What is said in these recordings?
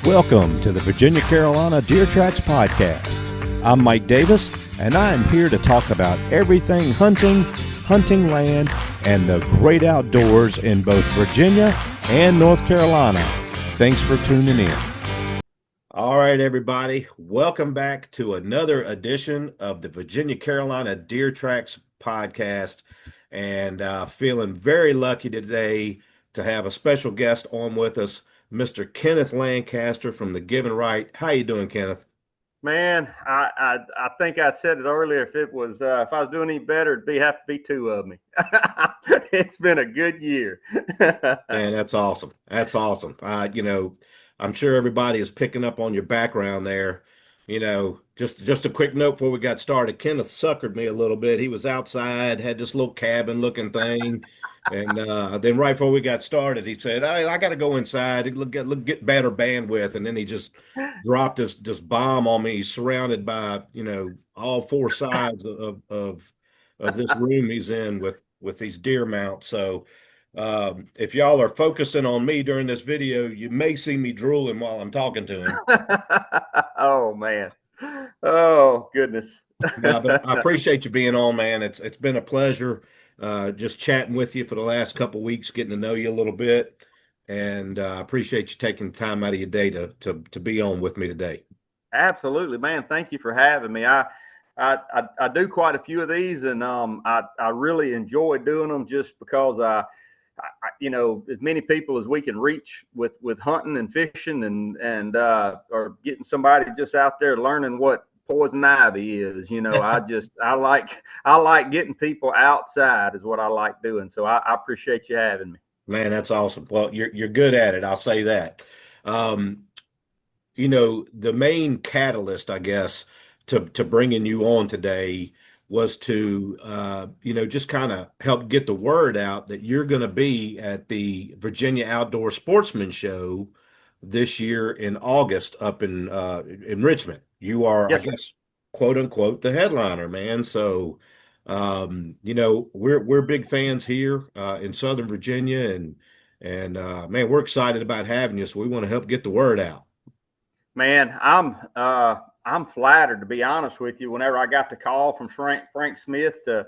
Welcome to the Virginia Carolina Deer Tracks Podcast. I'm Mike Davis, and I am here to talk about everything hunting, hunting land, and the great outdoors in both Virginia and North Carolina. Thanks for tuning in. All right, everybody. Welcome back to another edition of the Virginia Carolina Deer Tracks Podcast. And feeling very lucky today to have a special guest on with us, Mr. Kenneth Lancaster from the Give and Right. How you doing, Kenneth? Man, I think I said it earlier. If I was doing any better, it'd have to be two of me. It's been a good year. Man, that's awesome. That's awesome. I'm sure everybody is picking up on your background there. Just a quick note before we got started. Kenneth suckered me a little bit. He was outside, had this little cabin looking thing. And then right before we got started, he said, I got to go inside, get better bandwidth. And then he just dropped this bomb on me, surrounded by, all four sides of this room he's in with these deer mounts. So if y'all are focusing on me during this video, you may see me drooling while I'm talking to him. Oh, man. Oh, goodness. Yeah, but I appreciate you being on, man. It's been a pleasure. Just chatting with you for the last couple of weeks, getting to know you a little bit, and I appreciate you taking time out of your day to be on with me today. Absolutely, man. Thank you for having me. I do quite a few of these, and I really enjoy doing them just because I as many people as we can reach with hunting and fishing and or getting somebody just out there learning what poison ivy is. I like getting people outside is what I like doing. So I appreciate you having me. Man, that's awesome. Well, you're good at it. I'll say that. The main catalyst, I guess, to bringing you on today was to, just kind of help get the word out that you're going to be at the Virginia Outdoor Sportsman Show this year in August up in Richmond. You are, Yes, I guess, quote unquote, the headliner, man. So, we're big fans here in Southern Virginia, and man, we're excited about having you. So we want to help get the word out. Man, I'm flattered, to be honest with you. Whenever I got the call from Frank Smith to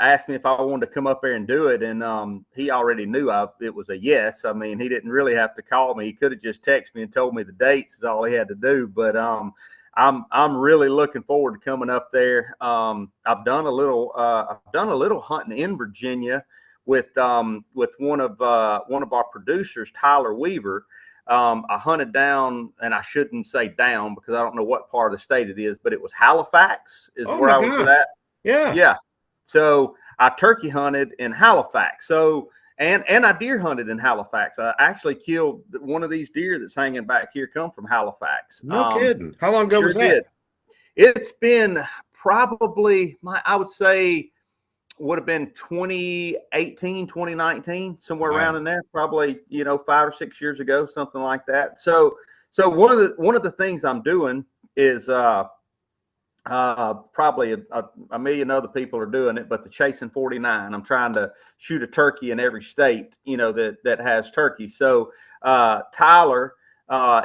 ask me if I wanted to come up there and do it, and he already knew it was a yes. I mean, he didn't really have to call me. He could have just texted me and told me the dates is all he had to do. But I'm really looking forward to coming up there. I've done a little hunting in Virginia with one of our producers, Tyler Weaver. I hunted down, and I shouldn't say down because I don't know what part of the state it is, but it was Halifax is where I was at. Yeah. So I turkey hunted in Halifax. So and I deer hunted in Halifax. I actually killed one of these deer that's hanging back here. Come from Halifax. No kidding. How long ago was that? Did. It's been probably I would say would have been 2018, 2019, somewhere around in there, probably, 5 or 6 years ago, something like that. So one of the things I'm doing is probably a million other people are doing it, but the Chasing 49, I'm trying to shoot a turkey in every state, that has turkeys. So Tyler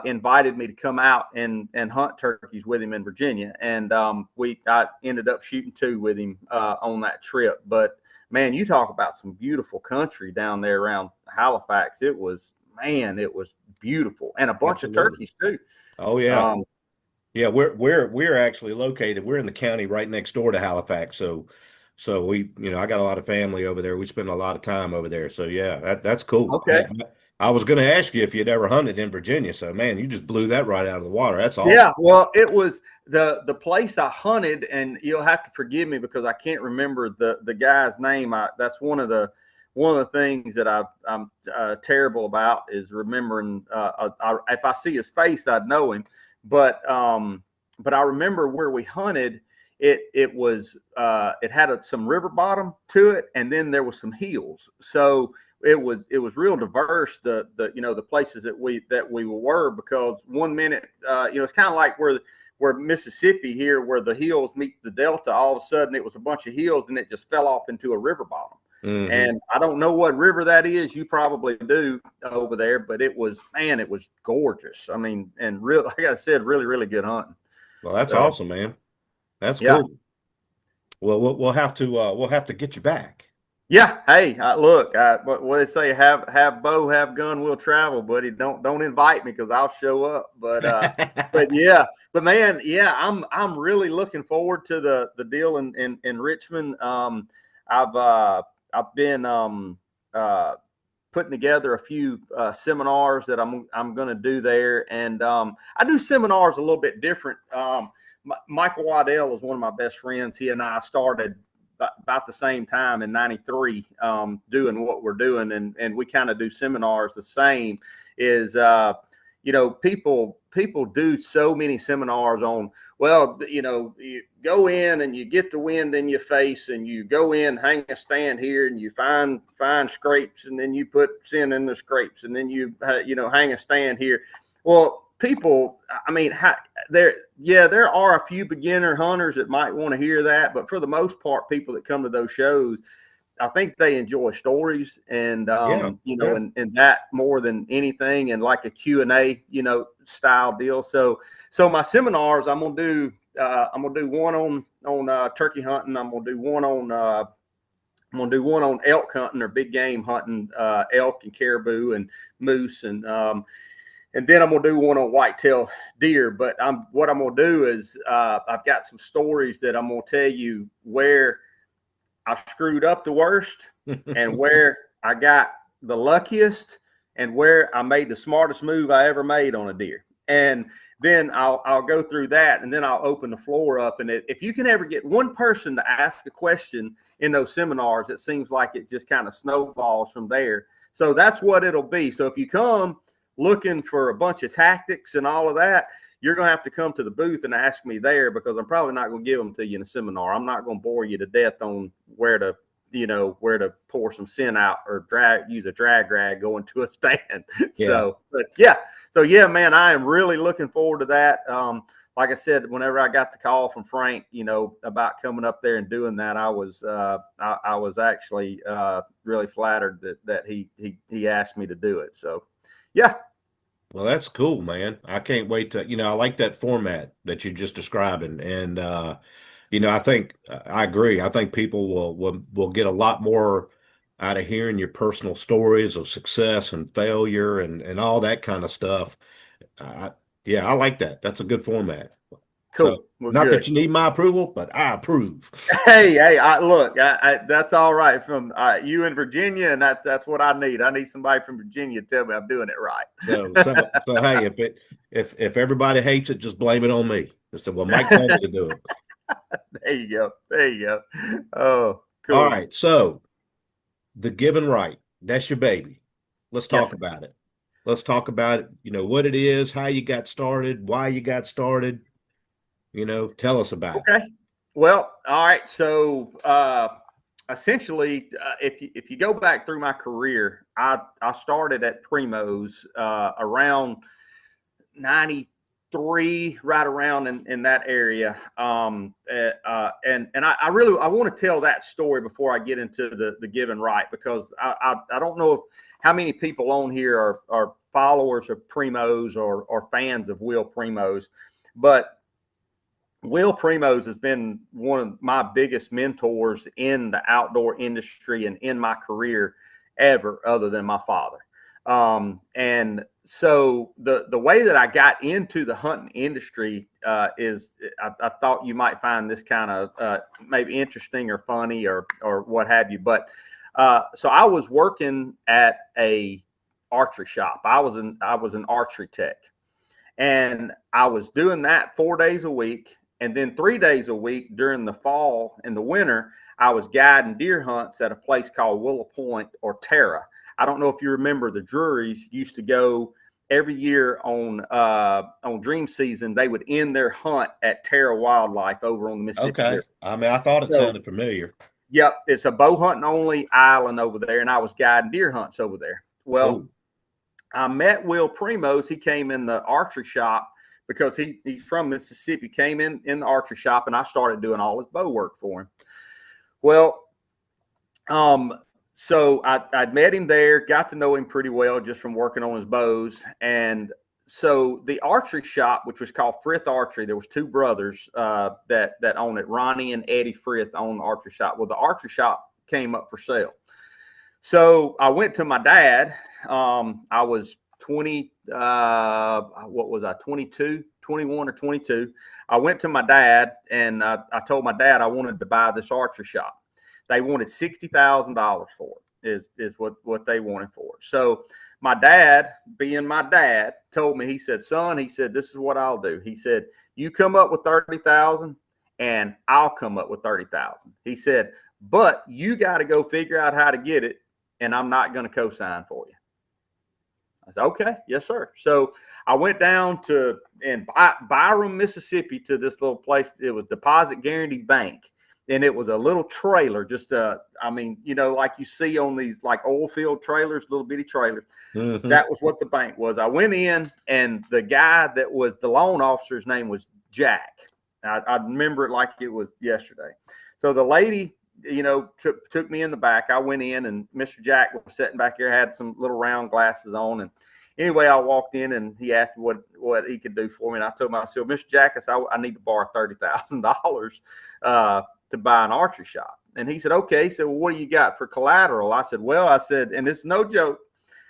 invited me to come out and hunt turkeys with him in Virginia. And I ended up shooting 2 with him on that trip. But man, you talk about some beautiful country down there around Halifax. It was beautiful, and a bunch of turkeys too. Oh yeah. Yeah, we're actually located. We're in the county right next door to Halifax. So we, I got a lot of family over there. We spend a lot of time over there. So yeah, that's cool. Okay. I was going to ask you if you'd ever hunted in Virginia. So man, you just blew that right out of the water. That's awesome. Yeah, well, it was the place I hunted, and you'll have to forgive me because I can't remember the guy's name. That's one of the things that I'm terrible about is remembering. If I see his face, I'd know him. But I remember where we hunted. It was it had some river bottom to it, and then there was some hills. So it was real diverse. The places that we were, because one minute it's kind of like where Mississippi here, where the hills meet the delta. All of a sudden, it was a bunch of hills, and it just fell off into a river bottom. Mm-hmm. And I don't know what river that is. You probably do over there, but it was gorgeous. I mean, and real, like I said, really, really good hunting. Well, that's So awesome, man. That's yeah. cool. Well, we'll have to get you back. Yeah. Hey, look, what they say, have bow, have gun, we'll travel, buddy. Don't invite me because I'll show up. But yeah, but man, yeah, I'm really looking forward to the deal in Richmond. I've been putting together a few seminars that I'm going to do there, and I do seminars a little bit different. Michael Waddell is one of my best friends. He and I started about the same time in '93 doing what we're doing, and we kind of do seminars the same. Is people do so many seminars on, well, you go in and you get the wind in your face, and you go in, hang a stand here, and you find scrapes, and then you put sin in the scrapes, and then you hang a stand here. Well, people, I mean, there are a few beginner hunters that might want to hear that, but for the most part, people that come to those shows, I think they enjoy stories and Yeah, yeah. and that more than anything, and like a Q&A style deal. So my seminars, I'm gonna do one on turkey hunting. I'm gonna do one on elk hunting or big game hunting, elk and caribou and moose, and then I'm gonna do one on whitetail deer. But what I'm gonna do is I've got some stories that I'm gonna tell you where I screwed up the worst, and where I got the luckiest, and where I made the smartest move I ever made on a deer. And then I'll go through that, and then I'll open the floor up. And if you can ever get one person to ask a question in those seminars, it seems like it just kind of snowballs from there. So that's what it'll be. So if you come looking for a bunch of tactics and all of that, you're going to have to come to the booth and ask me there, because I'm probably not going to give them to you in a seminar. I'm not going to bore you to death on where to pour some sin out or use a drag rag going to a stand. Yeah. So yeah, man, I am really looking forward to that. Like I said, whenever I got the call from Frank, about coming up there and doing that, I was actually really flattered that he asked me to do it. So yeah. Well, that's cool, man. I can't wait to, I like that format that you're just describing. And I think I agree. I think people will get a lot more out of hearing your personal stories of success and failure and all that kind of stuff. I, yeah, I like that. That's a good format. So, Cool. Well, not that good. you need my approval, but I approve. Hey, look, that's all right from you in Virginia, and that's what I need. I need somebody from Virginia to tell me I'm doing it right. So hey, if everybody hates it, just blame it on me. I said, well, Mike told me to do it. There you go. There you go. Oh, All cool. right, so the given right, that's your baby. Let's Yes, talk sir. about it. Let's talk about it, what it is, how you got started, why you got started, tell us about it. Okay. Well, all right. So essentially, if you go back through my career, I started at Primos around 93, right around in that area. And I really want to tell that story before I get into the given right, because I don't know how many people on here are followers of Primos or fans of Will Primos, but Will Primos has been one of my biggest mentors in the outdoor industry and in my career ever, other than my father. And so the way that I got into the hunting industry is I thought you might find this kind of maybe interesting or funny or what have you. But so I was working at a archery shop. I was an archery tech, and I was doing that 4 days a week. And then 3 days a week during the fall and the winter, I was guiding deer hunts at a place called Willow Point or Terra. I don't know if you remember, the Drurys used to go every year on dream season. They would end their hunt at Terra Wildlife over on the Mississippi Okay. River. I mean, I thought it So, sounded familiar. yep, it's a bow hunting only island over there, and I was guiding deer hunts over there. Well, Cool. I met Will Primos. He came in the archery shop because he's from Mississippi. Came in the archery shop, and I started doing all his bow work for him. Well, So I'd met him there, got to know him pretty well just from working on his bows. And so the archery shop, which was called Frith Archery, there was two brothers that owned it. Ronnie and Eddie Frith owned the archery shop. Well, the archery shop came up for sale. So I went to my dad. I was 20, what was I, 22, 21 or 22. I went to my dad and I told my dad I wanted to buy this archery shop. They wanted $60,000 for it, is what they wanted for it. So my dad, being my dad, told me, he said, son, he said, this is what I'll do. He said, you come up with 30,000 and I'll come up with 30,000. He said, but you got to go figure out how to get it, and I'm not going to co-sign for you. I said, okay, yes, sir. So I went down to Byram, Mississippi, to this little place. It was Deposit Guarantee Bank. And it was a little trailer, just I mean, you know, like you see on these like oil field trailers, little bitty trailers. Mm-hmm. That was what the bank was. I went in, and the guy that was the loan officer's name was Jack. I remember it like it was yesterday. So the lady, you know, took me in the back. I went in, and Mr. Jack was sitting back here, had some little round glasses on. And anyway, I walked in, and he asked me what he could do for me. And I told him, I said, Mr. Jack, I said, I need to borrow $30,000 to buy an archery shop. And he said, okay. He said, well, what do you got for collateral? I said, well, I said, and it's no joke.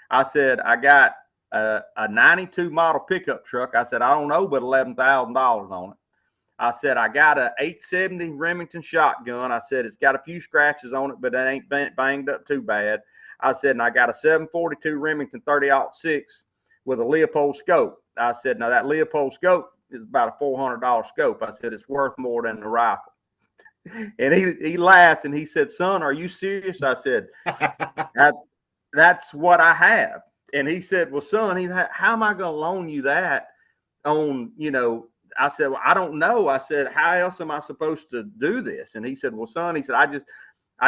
I said, I got a 92 model pickup truck. I said, I don't know, but $11,000 on it. I said, I got a 870 Remington shotgun. I said, it's got a few scratches on it, but it ain't banged up too bad. I said, and I got a 742 Remington 30-06 with a Leopold scope. I said, now that Leopold scope is about a $400 scope. I said, it's worth more than the rifle. And he laughed, and he said, son, are you serious? I said, that's what I have. And he said, well, son, how am I going to loan you that on, you know? I said, well, I don't know. I said, how else am I supposed to do this? And he said, well, son, he said, I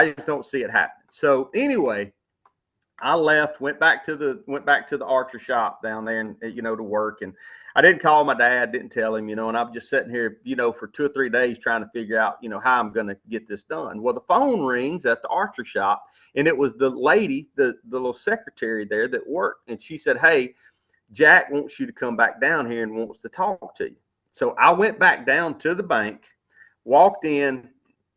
just don't see it happening. So anyway, I left, went back to the archer shop down there, and, you know, to work. And I didn't call my dad, didn't tell him, you know, and I'm just sitting here, you know, for 2 or 3 days trying to figure out, you know, how I'm going to get this done. Well, the phone rings at the archer shop, and it was the lady, the little secretary there that worked. And she said, hey, Jack wants you to come back down here and wants to talk to you. So I went back down to the bank, walked in,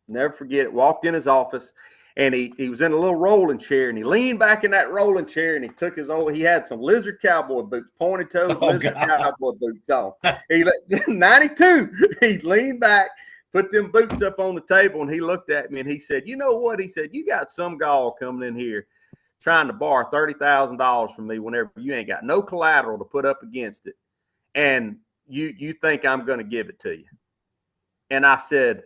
never forget it, walked in his office. And he was in a little rolling chair, and he leaned back in that rolling chair, and he took he had some lizard cowboy boots, pointed toed lizard cowboy boots on. He 92. He leaned back, put them boots up on the table, and he looked at me, and he said, you know what? He said, you got some gall coming in here trying to borrow $30,000 from me whenever you ain't got no collateral to put up against it. And you think I'm going to give it to you. And I said,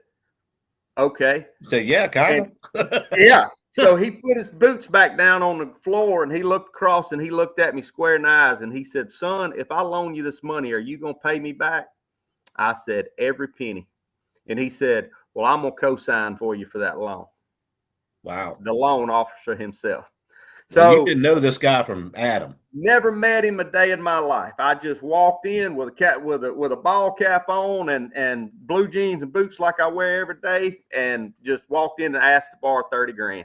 okay. So yeah, kind of. Yeah. So he put his boots back down on the floor, and he looked across, and he looked at me square in the eyes, and he said, son, if I loan you this money, are you going to pay me back? I said, every penny. And he said, well, I'm going to co-sign for you for that loan. Wow. The loan officer himself. So you didn't know this guy from Adam. Never met him a day in my life. I just walked in with a ball cap on and blue jeans and boots like I wear every day, and just walked in and asked to borrow 30 grand.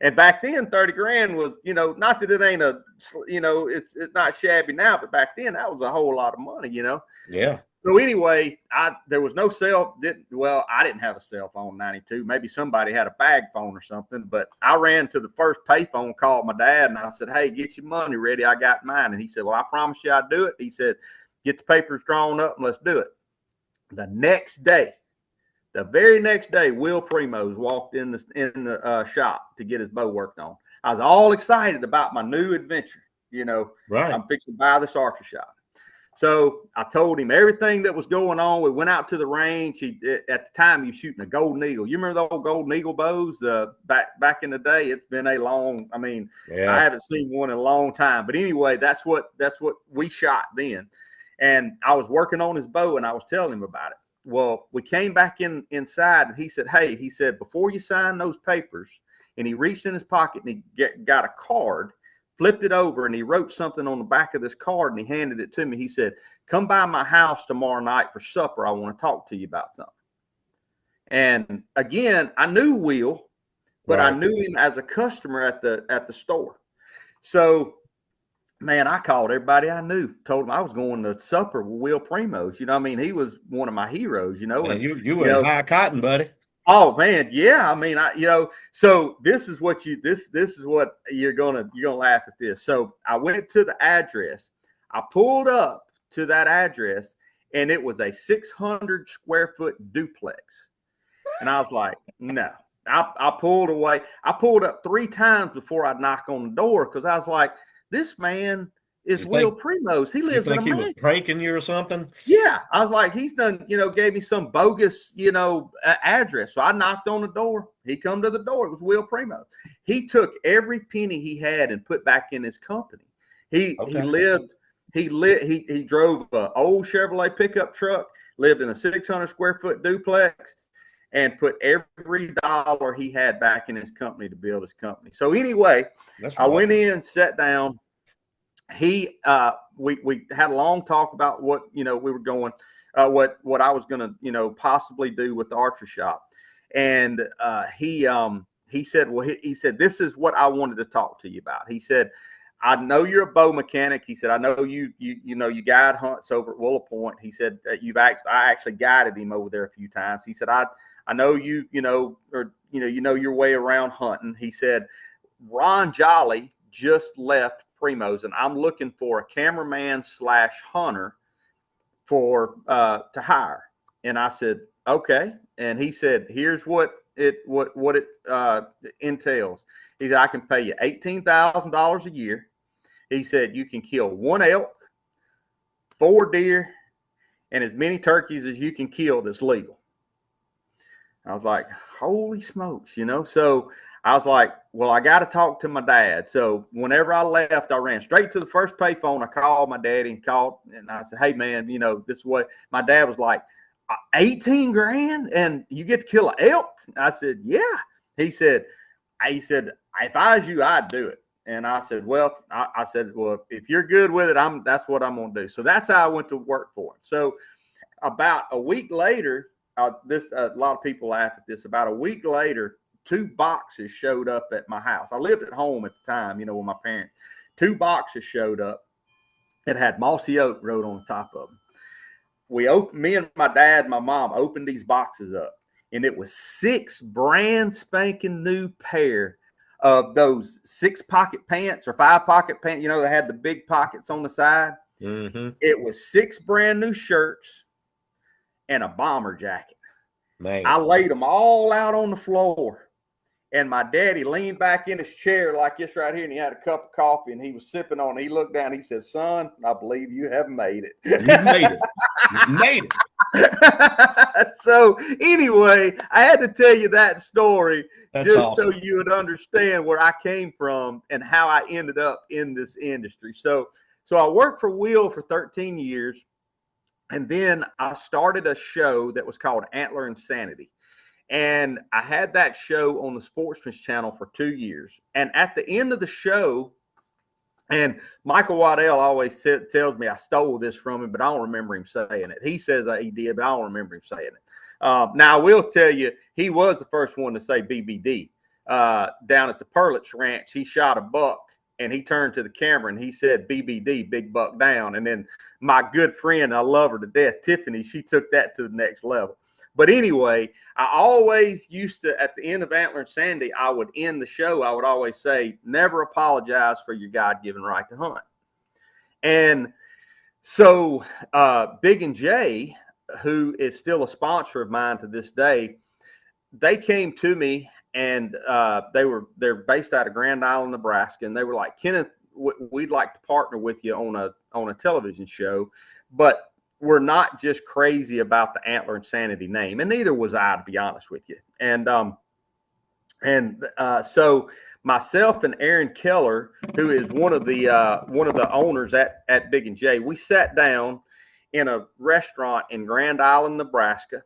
And back then, 30 grand was, you know, not that it ain't it's not shabby now, but back then that was a whole lot of money, you know? Yeah. So anyway, there was no I didn't have a cell phone in 92. Maybe somebody had a bag phone or something, but I ran to the first payphone, called my dad, and I said, hey, get your money ready. I got mine. And he said, well, I promise you I'd do it. He said, get the papers drawn up and let's do it. The very next day, Will Primos walked in the shop to get his bow worked on. I was all excited about my new adventure. You know, right. I'm fixing to buy this archer shop. So I told him everything that was going on. We went out to the range. At the time, he was shooting a Golden Eagle. You remember the old Golden Eagle bows? Back in the day, it's been a long. I mean, yeah. I haven't seen one in a long time. But anyway, that's what we shot then. And I was working on his bow, and I was telling him about it. Well, we came back inside, and he said, "Hey," he said, "before you sign those papers," and he reached in his pocket and he got a card. Flipped it over, and he wrote something on the back of this card, and he handed it to me. He said, come by my house tomorrow night for supper. I want to talk to you about something. And again, I knew Will, but I Right. knew him as a customer at the store. So, man, I called everybody I knew, told them I was going to supper with Will Primos. You know, I mean, he was one of my heroes. You know, Man, and you you were in know, high cotton, buddy. oh man, yeah. I mean, so this is what this is what you're gonna laugh at this. So I went to the address. I pulled up to that address, and it was a 600 square foot duplex. And I was like, no. I pulled away. I pulled up 3 times before I'd knock on the door because I was like, this man is You Will think Primos. He you lives in a think he was mansion. pranking you or something? Yeah, I was like, he's done, gave me some bogus, address. So I knocked on the door. He come to the door. It was Will Primo. He took every penny he had and put back in his company. He Okay. he drove an old Chevrolet pickup truck, lived in a 600 square foot duplex, and put every dollar he had back in his company to build his company. So anyway, That's I went right. in, sat down. We had a long talk about what we were going, what I was going to possibly do with the archery shop, and he said, well, he said, this is what I wanted to talk to you about. He said, I know you're a bow mechanic. He said, I know you guide hunts over at Willow Point. He said that I actually guided him over there a few times. He said, I know you know your way around hunting. He said, Ron Jolly just left Primos, and I'm looking for a cameraman / hunter for to hire. And I said, okay. And he said, here's what it entails. He said, I can pay you $18,000 a year. He said, you can kill 1 elk, 4 deer, and as many turkeys as you can kill that's legal. I was like, holy smokes, So I was like, well, I got to talk to my dad. So whenever I left, I ran straight to the first payphone. I called my daddy and I said, hey, man, this is what my dad was like, 18 grand and you get to kill an elk? I said, yeah. He said, if I was you, I'd do it. And I said, well, if you're good with it, that's what I'm going to do. So that's how I went to work for him. So about a week later, a lot of people laugh at this. About a week later, 2 boxes showed up at my house. I lived at home at the time, with my parents. 2 boxes showed up. It had Mossy Oak wrote on the top of them. Me and my dad and my mom opened these boxes up, and it was 6 brand spanking new pair of those 6-pocket pants or 5-pocket pants. They had the big pockets on the side. Mm-hmm. It was 6 brand new shirts and a bomber jacket. Man. I laid them all out on the floor. And my daddy leaned back in his chair like this right here, and he had a cup of coffee, and he was sipping on it. He looked down. He said, son, I believe you have made it. You made it. You made it. So anyway, I had to tell you that story. That's just awesome. so you would understand where I came from and how I ended up in this industry. So I worked for Will for 13 years. And then I started a show that was called Antler Insanity. And I had that show on the Sportsman's Channel for 2 years. And at the end of the show, and Michael Waddell always tells me I stole this from him, but I don't remember him saying it. He says that he did, but I don't remember him saying it. Now, I will tell you, he was the first one to say BBD. Down at the Perlitz Ranch, he shot a buck, and he turned to the camera and he said, BBD, big buck down. And then my good friend, I love her to death, Tiffany, she took that to the next level. But anyway, I always used to, at the end of Antler Insanity, I would end the show. I would always say, never apologize for your God-given right to hunt. And so Big and J, who is still a sponsor of mine to this day, they came to me, and they're based out of Grand Island, Nebraska, and they were like, Kenneth, we'd like to partner with you on a television show, but we're not just crazy about the Antler Insanity name, and neither was I, to be honest with you. And so myself and Aaron Keller, who is one of the owners at Big and J, we sat down in a restaurant in Grand Island, Nebraska,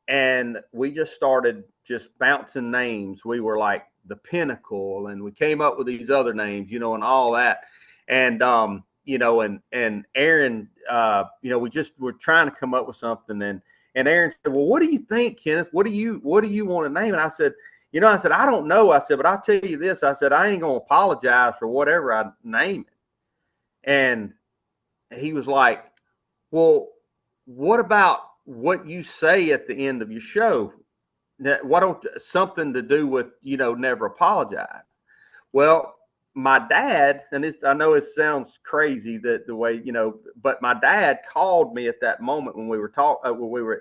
and we just started just bouncing names. We were like the Pinnacle, and we came up with these other names, and all that. And and Aaron, we're trying to come up with something. And Aaron said, well, what do you think, Kenneth? What do you want to name? And I said, I said, I don't know. I said, but I'll tell you this. I said, I ain't going to apologize for whatever I name it. And he was like, well, what about what you say at the end of your show? Why don't something to do with, never apologize? Well, my dad, and I know it sounds crazy that the way, but my dad called me at that moment when we were talking,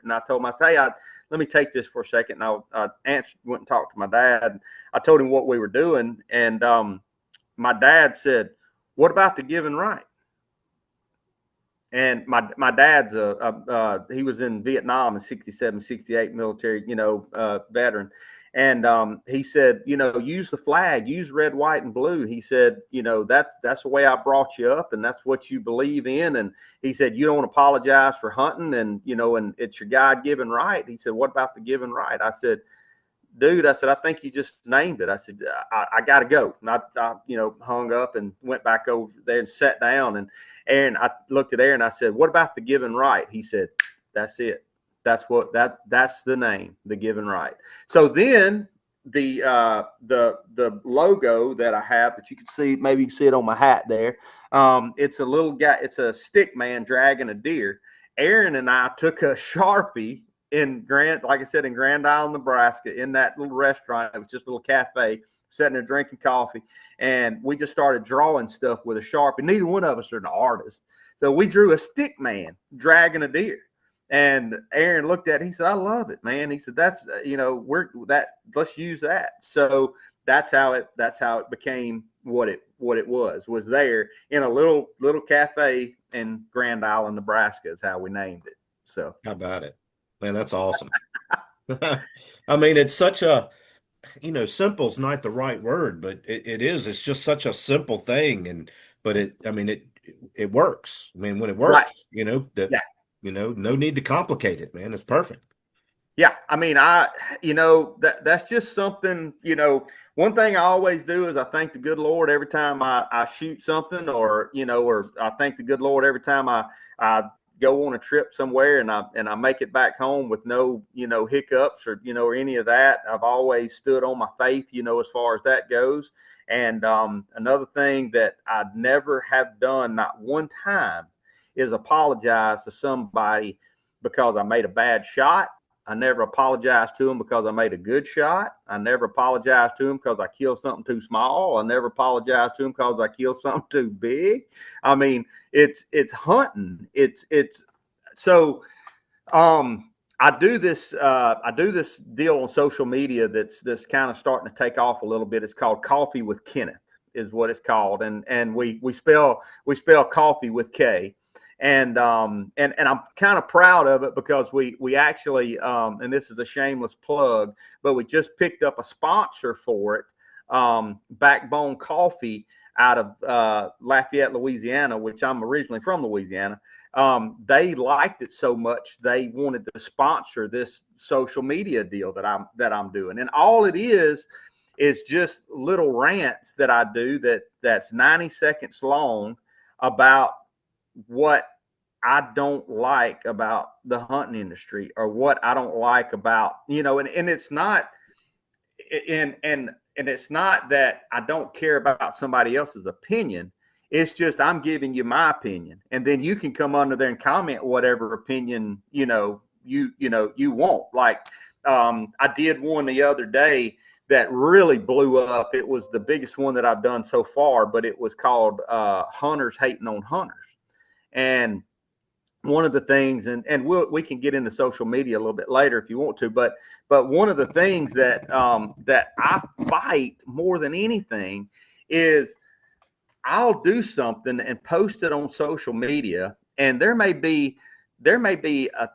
and I told him, I say, hey, let me take this for a second. And I went and talked to my dad. I told him what we were doing. And my dad said, what about the give and right? And my dad's he was in Vietnam in 67, 68 military, veteran. And he said, use the flag, use red, white, and blue. He said, that's the way I brought you up, and that's what you believe in. And he said, you don't apologize for hunting, and and it's your God-given right. He said, what about the given right? I said, dude, I said, I think you just named it. I said, I got to go. And I hung up and went back over there and sat down. And Aaron, I looked at Aaron. I said, what about the given right? He said, that's it. That's the name, the given right. So then the logo that I have that you can see, maybe you can see it on my hat there. It's a little guy. It's a stick man dragging a deer. Aaron and I took a Sharpie in Grand Isle, Nebraska, in that little restaurant. It was just a little cafe, sitting there drinking coffee. And we just started drawing stuff with a Sharpie. Neither one of us are an artist. So we drew a stick man dragging a deer. And Aaron looked at it. He said, I love it, man. He said, that's, let's use that. So that's how it became what it was there in a little cafe in Grand Island, Nebraska is how we named it. So How about it? Man, that's awesome. I mean, it's such a, simple's not the right word, but it is. It's just such a simple thing. But it works. I mean, when it works, right. Yeah. No need to complicate it, man. It's perfect. Yeah. I mean, that's just something, one thing I always do is I thank the good Lord every time I shoot something, or I thank the good Lord every time I go on a trip somewhere and I make it back home with no, hiccups or, or any of that. I've always stood on my faith, as far as that goes. And another thing that I never have done, not one time, is apologize to somebody because I made a bad shot. I never apologized to them because I made a good shot. I never apologized to them because I killed something too small. I never apologized to them because I killed something too big. I mean, it's hunting. So I do this deal on social media that's kind of starting to take off a little bit. It's called Coffee with Kenneth is what it's called. And we spell coffee with K. And I'm kind of proud of it because we actually, and this is a shameless plug, but we just picked up a sponsor for it, Backbone Coffee out of Lafayette, Louisiana, which I'm originally from Louisiana. They liked it so much they wanted to sponsor this social media deal that I'm doing, and all it is just little rants that I do that's 90 seconds long about what I don't like about the hunting industry, or what I don't like about, and it's not, and it's not that I don't care about somebody else's opinion. It's just I'm giving you my opinion, and then you can come under there and comment whatever opinion you want. Like I did one the other day that really blew up. It was the biggest one that I've done so far, but it was called Hunters Hating on Hunters. And one of the things, and we can get into social media a little bit later if you want to, but one of the things that I fight more than anything is I'll do something and post it on social media, and there may be a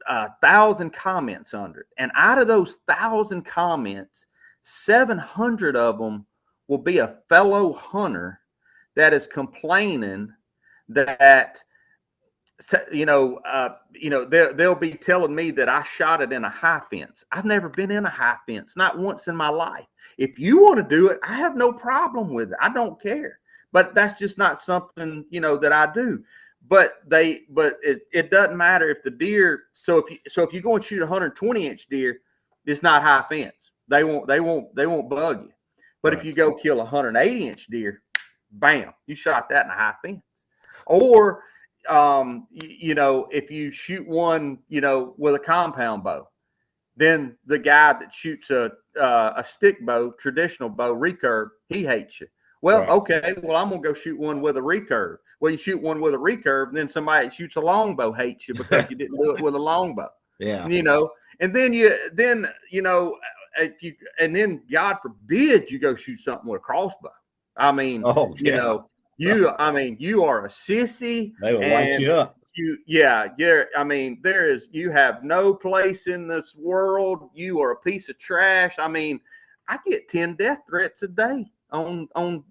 1,000 comments under it, and out of those 1,000 comments, 700 of them will be a fellow hunter that is complaining that they'll be telling me that I shot it in a high fence. I've never been in a high fence, not once in my life. If you want to do it, I have no problem with it. I don't care. But that's just not something, that I do. But it doesn't matter if the deer. So if you go and shoot a 120-inch deer, it's not high fence. They won't bug you. But if Right. you go kill 180-inch deer, bam, you shot that in a high fence. Or if you shoot one, with a compound bow, then the guy that shoots a stick bow, traditional bow, recurve, he hates you. Well, Right. okay, well, I'm gonna go shoot one with a recurve. Well, you shoot one with a recurve, and then somebody that shoots a longbow hates you because you didn't do it with a longbow. Yeah. And then if you, and then God forbid you go shoot something with a crossbow. I mean, Oh yeah. you are a sissy, They will light and you up. you have no place in this world. You are a piece of trash. I mean, I get 10 death threats a day and some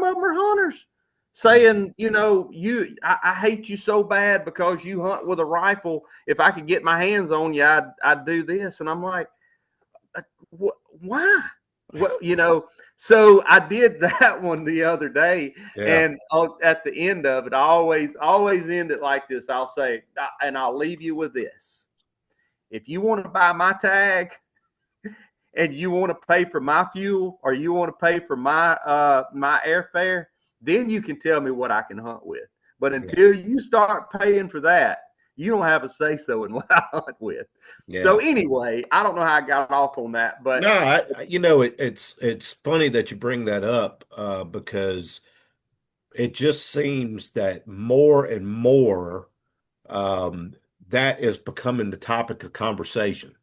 of them are hunters saying, I hate you so bad because you hunt with a rifle. If I could get my hands on you, I'd do this. And I'm like, why? Well, so I did that one the other day, Yeah. and at the end of it, I always end it like this. I'll say, and I'll leave you with this: if you want to buy my tag, and you want to pay for my fuel, or you want to pay for my airfare, then you can tell me what I can hunt with. But until you start paying for that, you don't have a say so in what I hunt with. Yeah. So anyway, I don't know how I got off on that, but No, it's funny that you bring that up because it just seems that more and more um, that is becoming the topic of conversation.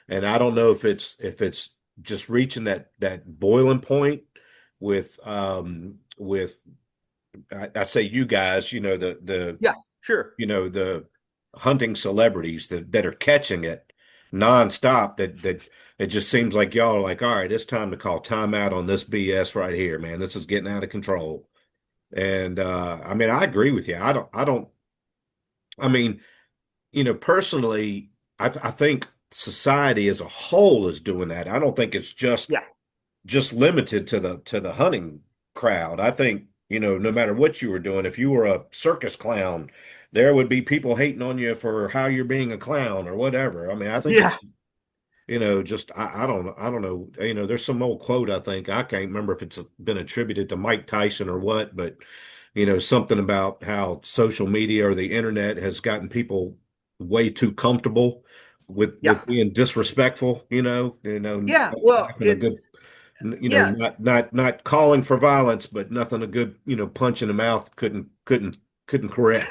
And I don't know if it's just reaching that boiling point with I say you guys, yeah, sure. the hunting celebrities that are catching it nonstop. That it just seems like y'all are like, all right, it's time to call timeout on this BS right here, man. This is getting out of control. And I mean, I agree with you. I don't. I mean, personally, I think society as a whole is doing that. I don't think it's Yeah, just limited to the hunting crowd. I think, no matter what you were doing, if you were a circus clown, there would be people hating on you for how you're being a clown or whatever. I mean, I think yeah, it's, just I don't know. There's some old quote I think I can't remember if it's been attributed to Mike Tyson or what, but something about how social media or the internet has gotten people way too comfortable yeah, with being disrespectful, yeah. Well, nothing a good, yeah, not calling for violence, but nothing a good, punch in the mouth couldn't correct,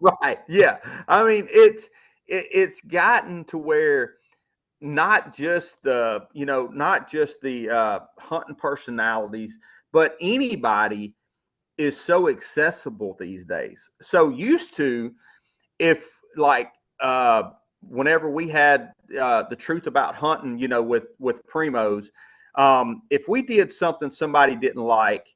right. Yeah. I mean, it's gotten to where not just the hunting personalities, but anybody is so accessible these days. So used to, if like whenever we had the truth about hunting, with Primos, if we did something somebody didn't like,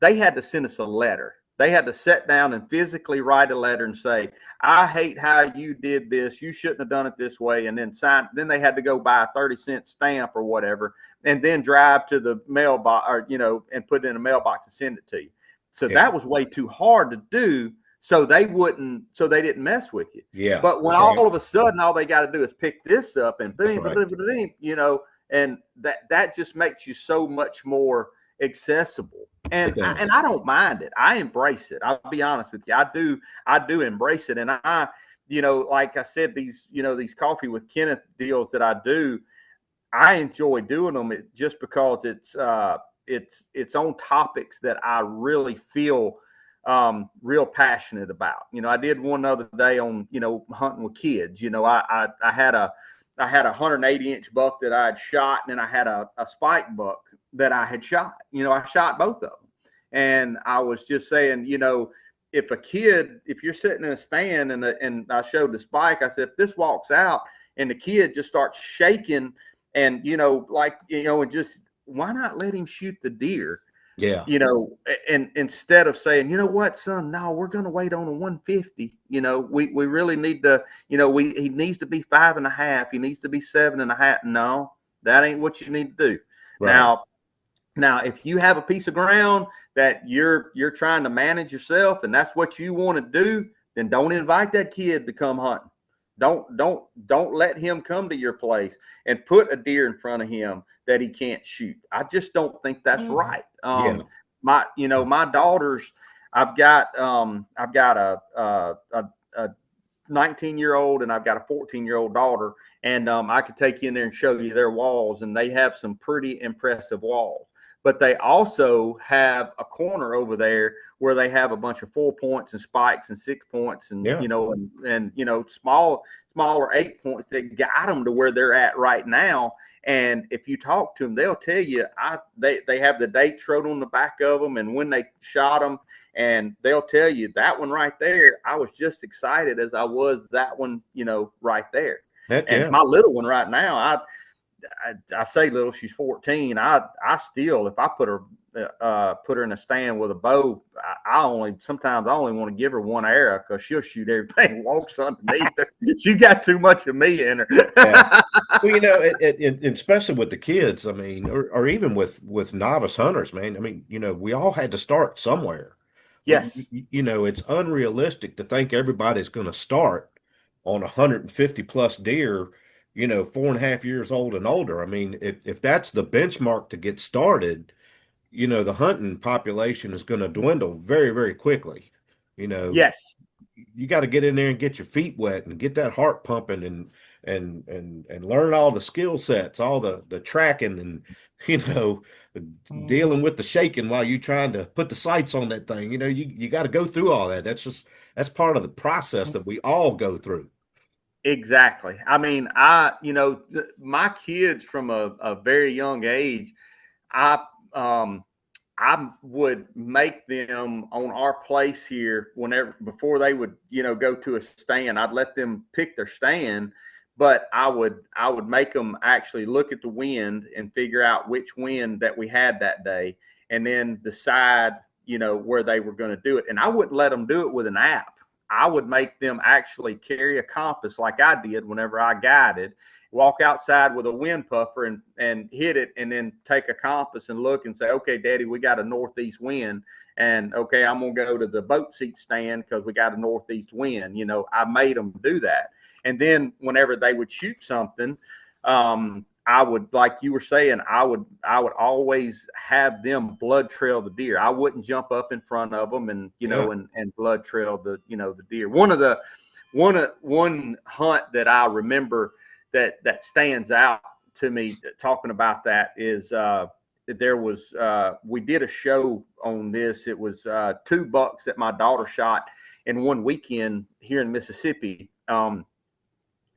they had to send us a letter. They had to sit down and physically write a letter and say, I hate how you did this. You shouldn't have done it this way. And then sign. Then they had to go buy a 30-cent stamp or whatever, and then drive to the mailbox and put it in a mailbox and send it to you. So Yeah, that was way too hard to do. So they didn't mess with you. yeah, But when that's right. all of a sudden all they got to do is pick this up and That's bing, right. bing, bing, and that just makes you so much more accessible. It And does. I don't mind it. I embrace it. I'll be honest with you. I do embrace it. And like I said, these coffee with Kenneth deals that I do, I enjoy doing them just because it's on topics that I really feel real passionate about. I did one the other day on hunting with kids. I had a 180-inch buck that I had shot, and then I had a spike buck that I had shot. I shot both of them, and I was just saying, if you're sitting in a stand and I showed the spike, I said, if this walks out and the kid just starts shaking and and just, why not let him shoot the deer? Yeah. And instead of saying, you know what, son, no, we're going to wait on a 150. We really need to, he needs to be 5.5. He needs to be 7.5. No, that ain't what you need to do. Right. Now, if you have a piece of ground that you're trying to manage yourself and that's what you want to do, then don't invite that kid to come hunting. Don't let him come to your place and put a deer in front of him that he can't shoot. I just don't think that's right. Yeah. My daughters, I've got a 19-year-old and I've got a 14-year-old daughter, and I could take you in there and show you their walls, and they have some pretty impressive walls. But they also have a corner over there where they have a bunch of 4 points and spikes and 6 points and Yeah. smaller 8 points that got them to where they're at right now. And if you talk to them, they'll tell you they have the dates wrote on the back of them and when they shot them, and they'll tell you that one right there, I was just excited as I was that one, right there. Heck And yeah. my little one right now, I say little, she's 14. I still, if I put her in a stand with a bow, sometimes I only want to give her one arrow because she'll shoot everything walks underneath her. She got too much of me in her. Yeah. Well, especially with the kids, I mean, or even with novice hunters, man. I mean, we all had to start somewhere. Yes. It's unrealistic to think everybody's going to start on 150 plus deer, 4.5 years old and older. I mean, if that's the benchmark to get started, the hunting population is going to dwindle very, very quickly. You know, Yes. you got to get in there and get your feet wet and get that heart pumping and learn all the skill sets, all the tracking and you know dealing with the shaking while you're trying to put the sights on that thing. You got to go through all that. That's part of the process that we all go through. Exactly. I mean, my kids from a very young age, I um I would make them on our place here before they would, go to a stand. I'd let them pick their stand, but I would make them actually look at the wind and figure out which wind that we had that day, and then decide, where they were going to do it. And I wouldn't let them do it with an app. I would make them actually carry a compass like I did whenever I guided, walk outside with a wind puffer and hit it, and then take a compass and look and say, okay, Daddy, we got a northeast wind. And okay, I'm going to go to the boat seat stand because we got a northeast wind. I made them do that. And then whenever they would shoot something, I would, like you were saying, I would always have them blood trail the deer. I wouldn't jump up in front of them and, and blood trail the deer. One hunt that I remember that stands out to me talking about that is there was we did a show on this. It was 2 bucks that my daughter shot in one weekend here in Mississippi.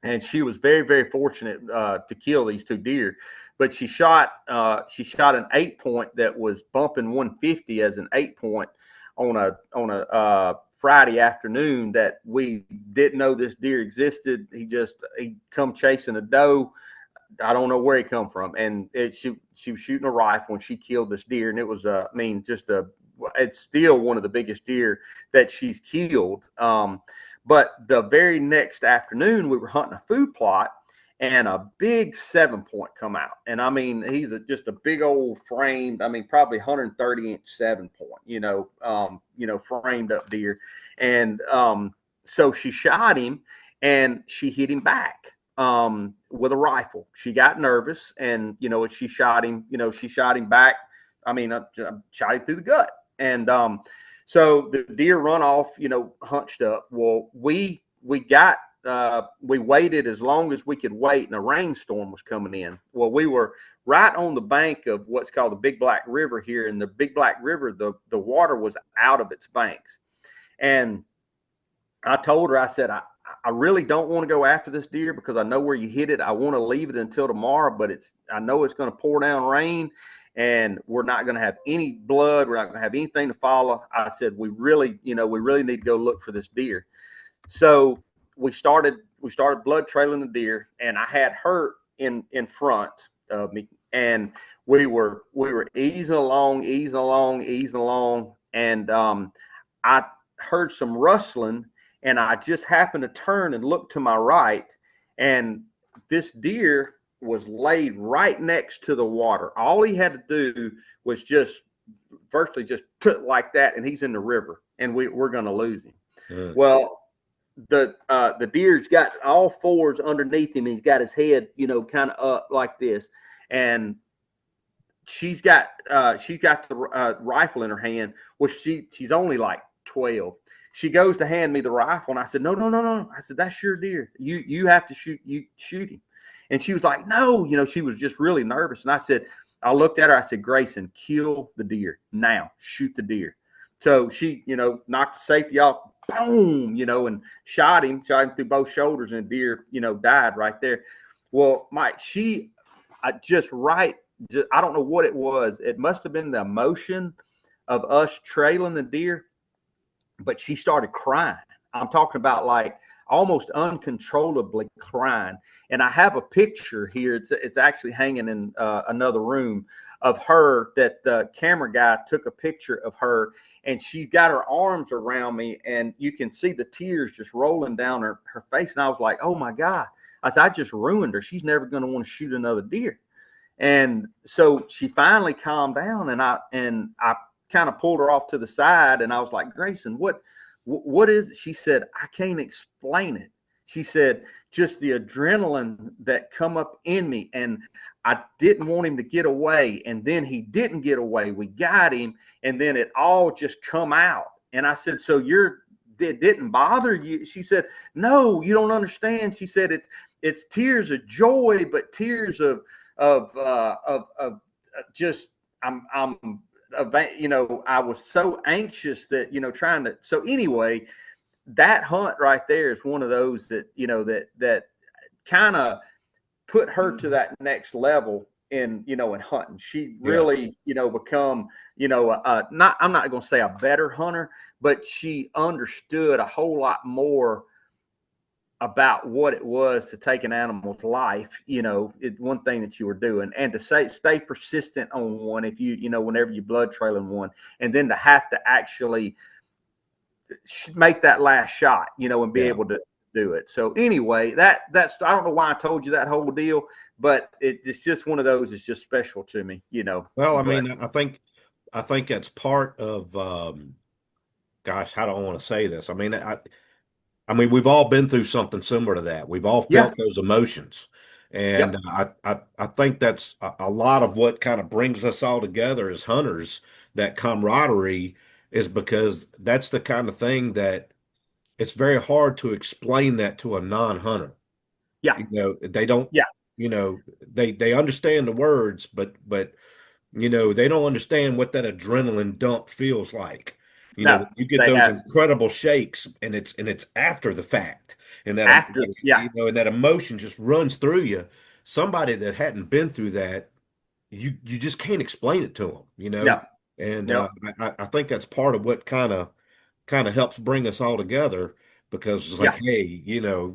And she was very, very fortunate to kill these 2 deer. But she shot an 8-point that was bumping 150 as an 8-point on a Friday afternoon that we didn't know this deer existed. He come chasing a doe. I don't know where he come from. And she was shooting a rifle when she killed this deer. And it was, it's still one of the biggest deer that she's killed. But the very next afternoon, we were hunting a food plot, and a big 7-point come out. And I mean, he's just a big old framed, probably 130-inch 7-point, framed up deer. And so she shot him, and she hit him back with a rifle. She got nervous, and she shot him. She shot him back. I shot him through the gut, and so the deer run off, hunched up. Well, we waited as long as we could wait, and a rainstorm was coming in. Well, we were right on the bank of what's called the Big Black River here. And the Big Black River, the water was out of its banks. And I told her, I said, I really don't want to go after this deer because I know where you hit it. I want to leave it until tomorrow, but I know it's going to pour down rain. And we're not going to have any blood. We're not going to have anything to follow. I said, we really need to go look for this deer. So we started blood trailing the deer, and I had her in front of me, and we were easing along, and I heard some rustling, and I just happened to turn and look to my right, and this deer was laid right next to the water. All he had to do was just put like that, and he's in the river, and we're going to lose him. Yeah. Well, the deer's got all fours underneath him. He's got his head, kind of up like this, and she's got the rifle in her hand. Well, she's only like 12. She goes to hand me the rifle, and I said, no, no, no, no. I said, that's your deer. You have to shoot him. And she was like, no, she was just really nervous. And I looked at her. I said, Grayson, kill the deer now. Shoot the deer. So she, knocked the safety off, boom, and shot him through both shoulders, and the deer, died right there. Well, Mike, I don't know what it was. It must have been the emotion of us trailing the deer, but she started crying. I'm talking about like almost uncontrollably crying. And I have a picture here. It's actually hanging in another room of her, that the camera guy took a picture of her, and she's got her arms around me, and you can see the tears just rolling down her face. And I was like, oh my God. I said, I just ruined her. She's never going to want to shoot another deer. And so she finally calmed down, and I kind of pulled her off to the side, and I was like, Grayson, what is it? She said, I can't explain it. She said, just the adrenaline that come up in me, and I didn't want him to get away, and then he didn't get away. We got him, and then it all just come out. And I said, so it didn't bother you? She said, no, you don't understand. She said, it's tears of joy, but tears of just I was so anxious that, trying to. So anyway, that hunt right there is one of those that, that kind of put her to that next level in hunting. She really, become, I'm not going to say a better hunter, but she understood a whole lot more about what it was to take an animal's life. It's one thing that you were doing, and to stay persistent on one, if whenever you blood trailing one, and then to have to actually make that last shot, and be able to do it. So anyway, that's, I don't know why I told you that whole deal, but it's just one of those. It's just special to me, Well, I mean, I think that's part of, gosh, how do I want to say this? I mean, we've all been through something similar to that. We've all Yeah. felt those emotions. And Yep. I think that's a lot of what kind of brings us all together as hunters, that camaraderie, is because that's the kind of thing that it's very hard to explain that to a non-hunter. Yeah. They don't, Yeah. they understand the words, but they don't understand what that adrenaline dump feels like. No, When you get they those have incredible shakes, and it's after the fact, and that after. Yeah. and that emotion just runs through you. Somebody that hadn't been through that, you just can't explain it to them. No. And No. I think that's part of what kind of helps bring us all together, because it's like, Yeah. hey, we know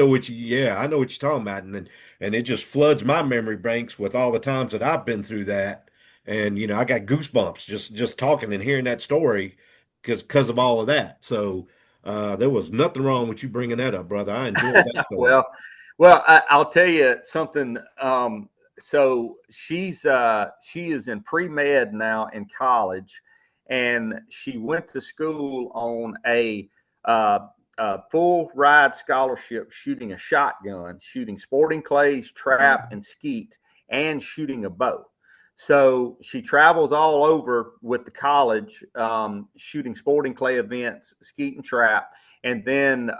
what I know what you're talking about, and it just floods my memory banks with all the times that I've been through that, and I got goosebumps just talking and hearing that story, because of all of that. So there was nothing wrong with you bringing that up, brother. I enjoyed that story. I'll tell you something. So she is in pre-med now in college, and she went to school on a full ride scholarship, shooting a shotgun, shooting sporting clays, trap, and skeet, and shooting a bow. So she travels all over with the college, shooting sporting clay events, skeet and trap, and then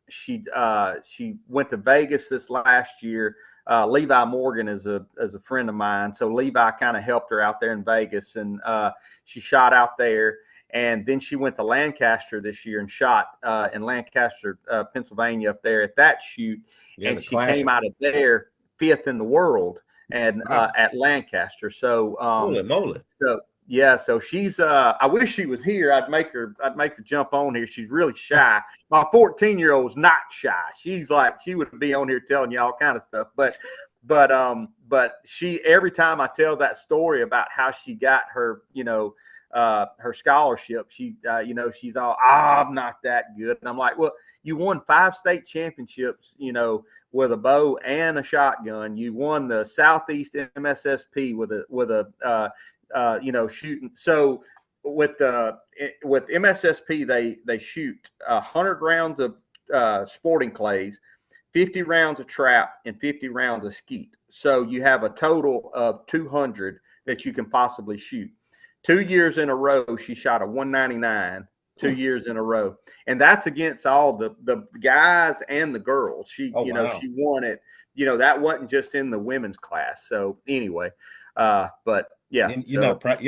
she went to Vegas this last year. Levi Morgan is a friend of mine, so Levi kind of helped her out there in Vegas, and she shot out there. And then she went to Lancaster this year and shot in Lancaster, Pennsylvania, up there at that shoot. Yeah, And the she classic. came out of there 5th in the world, and Wow. at Lancaster. So Holy moly. so she's I wish she was here. I'd make her jump on here. She's really shy. My 14-year-old's not shy. She's like, she would be on here telling you all kind of stuff. But she, every time I tell that story about how she got her, her scholarship, she she's all, I'm not that good. And I'm like, well, you won 5 state championships, with a bow and a shotgun. You won the Southeast MSSP with a shooting. So with MSSP, they shoot 100 rounds of sporting clays, 50 rounds of trap, and 50 rounds of skeet. So you have a total of 200 that you can possibly shoot. 2 years in a row, she shot a 199. 2 years in a row, and that's against all the guys and the girls. She, Oh, you know, wow. she won it. You know, that wasn't just in the women's class. So anyway, but yeah, so You're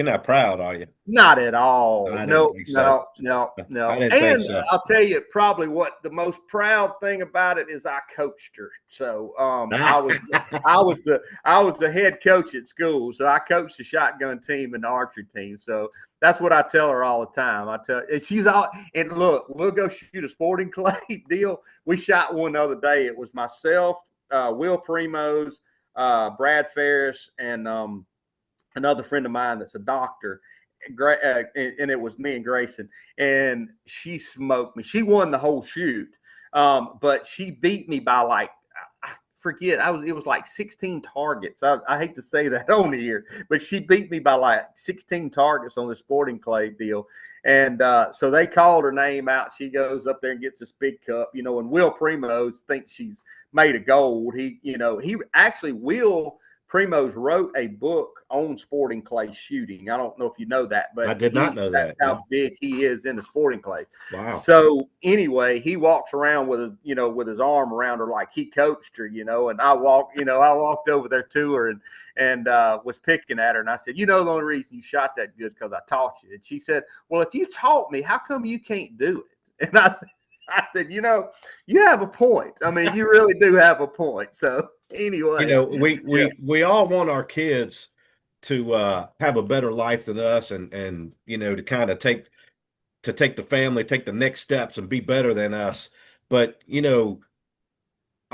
not proud, are you? not at all. I didn't No, think so. no, no, I no. didn't think And so. I'll tell you, probably what the most proud thing about it is I coached her. So I was the head coach at school. So I coached the shotgun team and the archery team. So that's what I tell her all the time. I tell and she's all and look, we'll go shoot a sporting clay deal. We shot one the other day. It was myself, Will Primos, Brad Ferris, and another friend of mine that's a doctor, and it was me and Grayson, and she smoked me. She won the whole shoot, but she beat me by like I forget. It was like 16 targets. I hate to say that on here, but she beat me by like 16 targets on the sporting clay deal, and so they called her name out. She goes up there and gets this big cup, you know. And Will Primos thinks she's made of gold. He actually Will Primos wrote a book on sporting clay shooting. I don't know if you know that, I but did not know that's that. No. how big he is in the sporting clay. Wow. So anyway, he walks around with his arm around her like he coached her, and I walked over there to her and was picking at her, and I said, the only reason you shot that good because I taught you. And she said, well, if you taught me, how come you can't do it? And I said, you have a point. I mean, you really do have a point. So anyway, yeah. We all want our kids to have a better life than us, and to kind of take the family, take the next steps, and be better than us. But I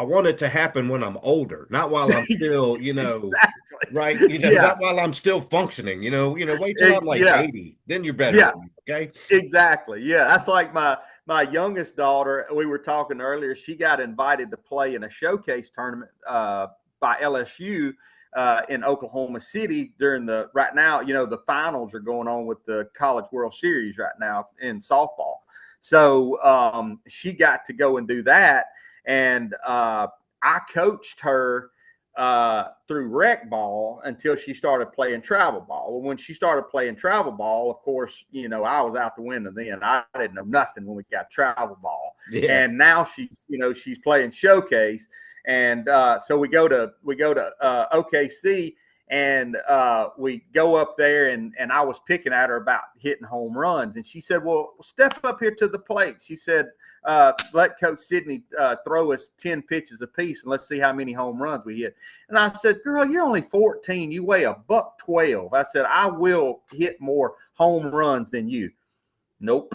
want it to happen when I'm older, not while I'm still, Exactly. right, Yeah. not while I'm still functioning. Wait till I'm like Yeah. 80, then you're better Yeah. than me. Okay. Exactly. Yeah. That's like my youngest daughter. We were talking earlier. She got invited to play in a showcase tournament by LSU in Oklahoma City right now, the finals are going on with the College World Series right now in softball. So she got to go and do that. And I coached her through rec ball until she started playing travel ball. Well, when she started playing travel ball, of course, I was out the window then. I didn't know nothing when we got travel ball. Yeah. And now she's playing showcase. And so we go to OKC, and we go up there, and I was picking at her about hitting home runs. And she said, well, step up here to the plate. She said, let Coach Sidney throw us 10 pitches apiece, and let's see how many home runs we hit. And I said, girl, you're only 14. You weigh $112. I said, I will hit more home runs than you. Nope.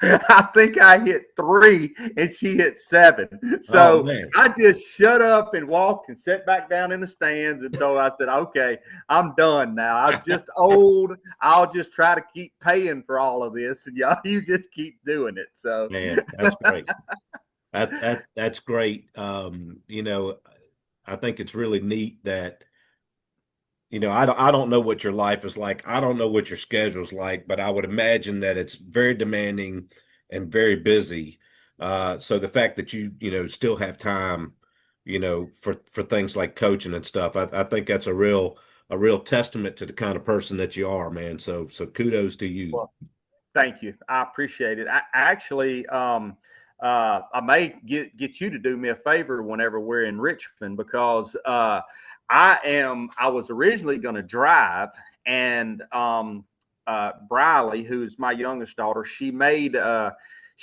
I think I hit 3 and she hit 7. So I just shut up and walked and sat back down in the stands until I said, okay, I'm done now. I'm just old. I'll just try to keep paying for all of this. And y'all, you just keep doing it. So, Man, that's great. That's great. I think it's really neat that, I don't know what your life is like. I don't know what your schedule's like, but I would imagine that it's very demanding and very busy. So the fact that you still have time, for things like coaching and stuff, I think that's a real testament to the kind of person that you are, man. So kudos to you. well, thank you. I appreciate it. I actually, I may get you to do me a favor whenever we're in Richmond, because I was originally going to drive, and Briley, who's my youngest daughter, she made the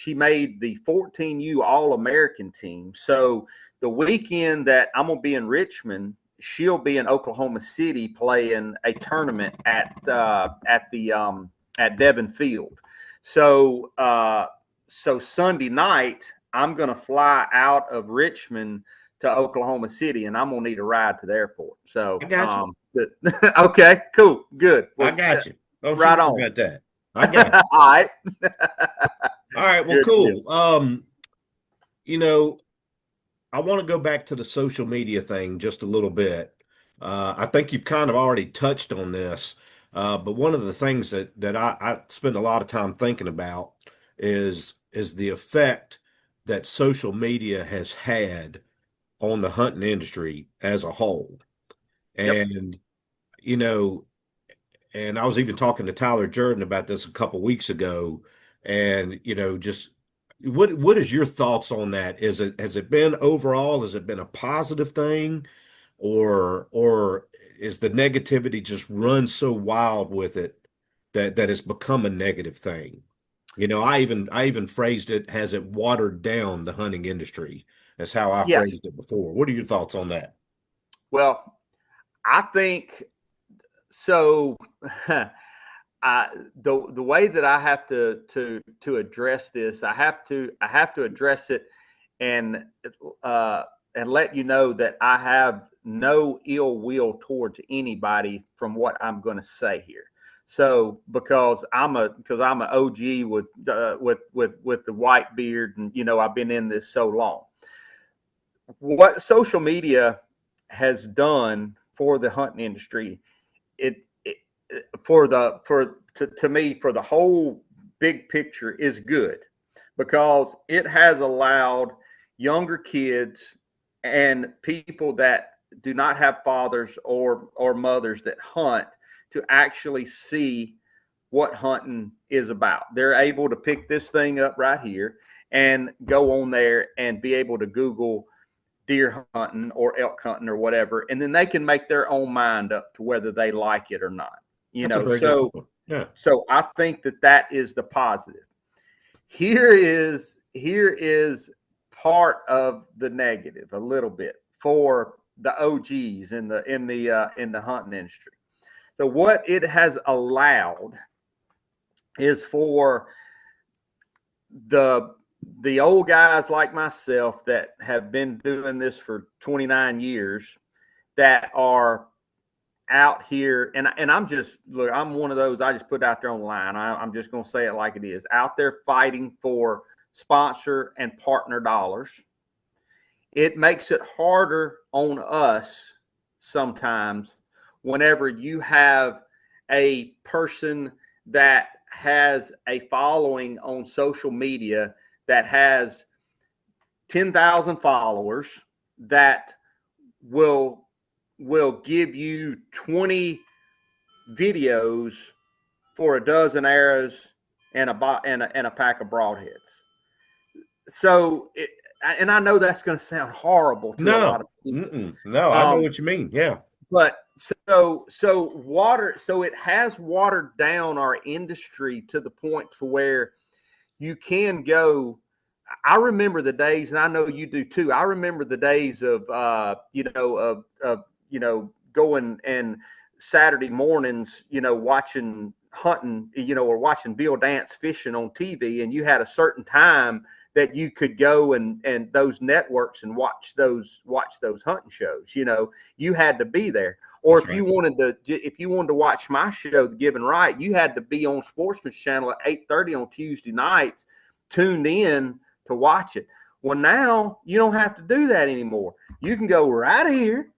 14U All-American team. So the weekend that I'm gonna be in Richmond, she'll be in Oklahoma City playing a tournament at Devon Field. So Sunday night, I'm gonna fly out of Richmond to Oklahoma City, and I'm gonna need a ride to the airport. So I got you. okay, cool, good. I Well, got you. Don't you right worry on. about that. I got you. All right. All right. Well, Good deal. cool. You know, I want to go back to the social media thing just a little bit. I think you've kind of already touched on this, But one of the things that I spend a lot of time thinking about is the effect that social media has had on the hunting industry as a whole. Yep. And, you know, and I was even talking to Tyler Jordan about this a couple weeks ago. And, just what is your thoughts on that? Has it been overall, has it been a positive thing, or is the negativity just run so wild with it that it's become a negative thing? I even phrased it, has it watered down the hunting industry? That's how I Yeah. phrased it before. What are your thoughts on that? Well, I think so. I the way that I have to address this, I have to address it and and let you know that I have no ill will towards anybody from what I'm going to say here. So because I'm an OG with the white beard, and I've been in this so long. What social media has done for the hunting industry, it to me, for the whole big picture, is good, because it has allowed younger kids and people that do not have fathers or mothers that hunt to actually see what hunting is about. They're able to pick this thing up right here and go on there and be able to Google deer hunting or elk hunting or whatever, and then they can make their own mind up to whether they like it or not. That's a very good So point. Yeah. I think that is the positive. Here is part of the negative, a little bit, for the OGs in the hunting industry. So what it has allowed is for the old guys like myself that have been doing this for 29 years, that are out here, and I'm just, look, I'm one of those, I just put out there on the line. I'm just going to say it like it is, out there fighting for sponsor and partner dollars. It makes it harder on us sometimes whenever you have a person that has a following on social media, that has 10,000 followers, that will give you 20 videos for a dozen arrows and a pack of broadheads. So, and I know that's going to sound horrible to a lot No, of people. no, I know Um, what you mean. Yeah. but so it has watered down our industry to the point to where you can go. I remember the days, and I know you do too. I remember the days of going and Saturday mornings, watching hunting, or watching Bill Dance fishing on TV, and you had a certain time that you could go and those networks and watch those hunting shows. You had to be there. Or That's right. if you wanted to watch my show, The Give and Right, you had to be on Sportsman's Channel at 8:30 on Tuesday nights, tuned in to watch it. Well, now you don't have to do that anymore. You can go right here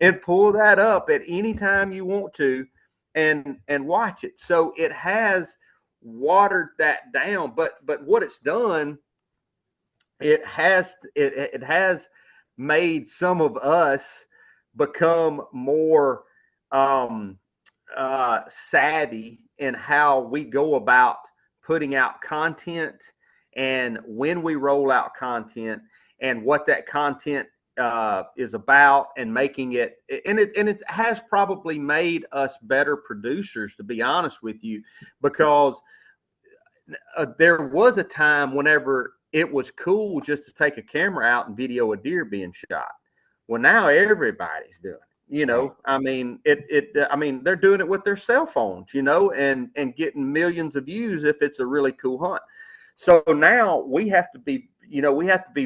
and pull that up at any time you want to and watch it. So it has watered that down, but what it's done, it has made some of us become more savvy in how we go about putting out content, and when we roll out content, and what that content is about, and making it, and it has probably made us better producers, to be honest with you, because there was a time whenever it was cool just to take a camera out and video a deer being shot. Well, now everybody's doing it. Right. I mean, they're doing it with their cell phones, and getting millions of views if it's a really cool hunt. So now we have to be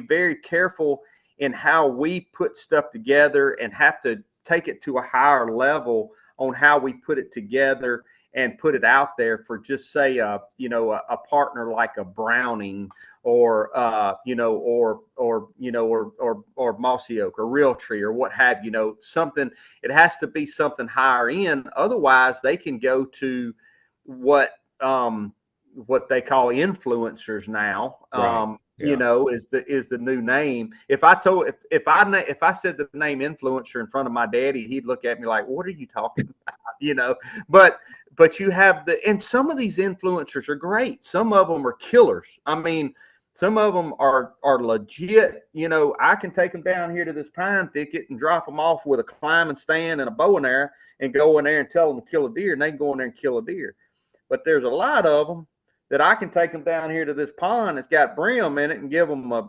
very careful in how we put stuff together, and have to take it to a higher level on how we put it together, and put it out there for just say a partner like a Browning or or mossy oak or real tree or what have something. It has to be something higher end, otherwise they can go to what what they call influencers now. Right. Yeah. Is the new name. If I said the name influencer in front of my daddy, he'd look at me like, "What are you talking about?" But you have and some of these influencers are great. Some of them are killers. I mean, some of them are legit. I can take them down here to this pine thicket and drop them off with a climbing stand and a bow and arrow and go in there and tell them to kill a deer, and they can go in there and kill a deer. But there's a lot of them that I can take them down here to this pond that's got brim in it and give them a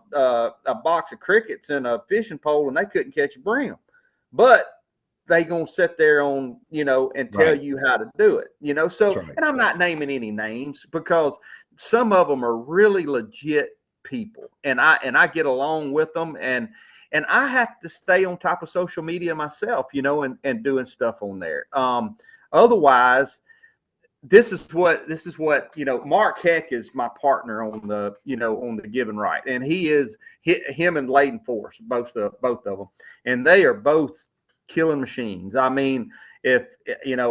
box of crickets and a fishing pole, and they couldn't catch a brim. But they gonna sit there and tell Right. you how to do it. That's So, right. and I'm not naming any names because some of them are really legit people, and I get along with them, and I have to stay on top of social media myself, and doing stuff on there. Otherwise, this is what Mark Heck is my partner on the Give and Right, and him and Layden Force, both of them, and they are both killing machines. I mean, if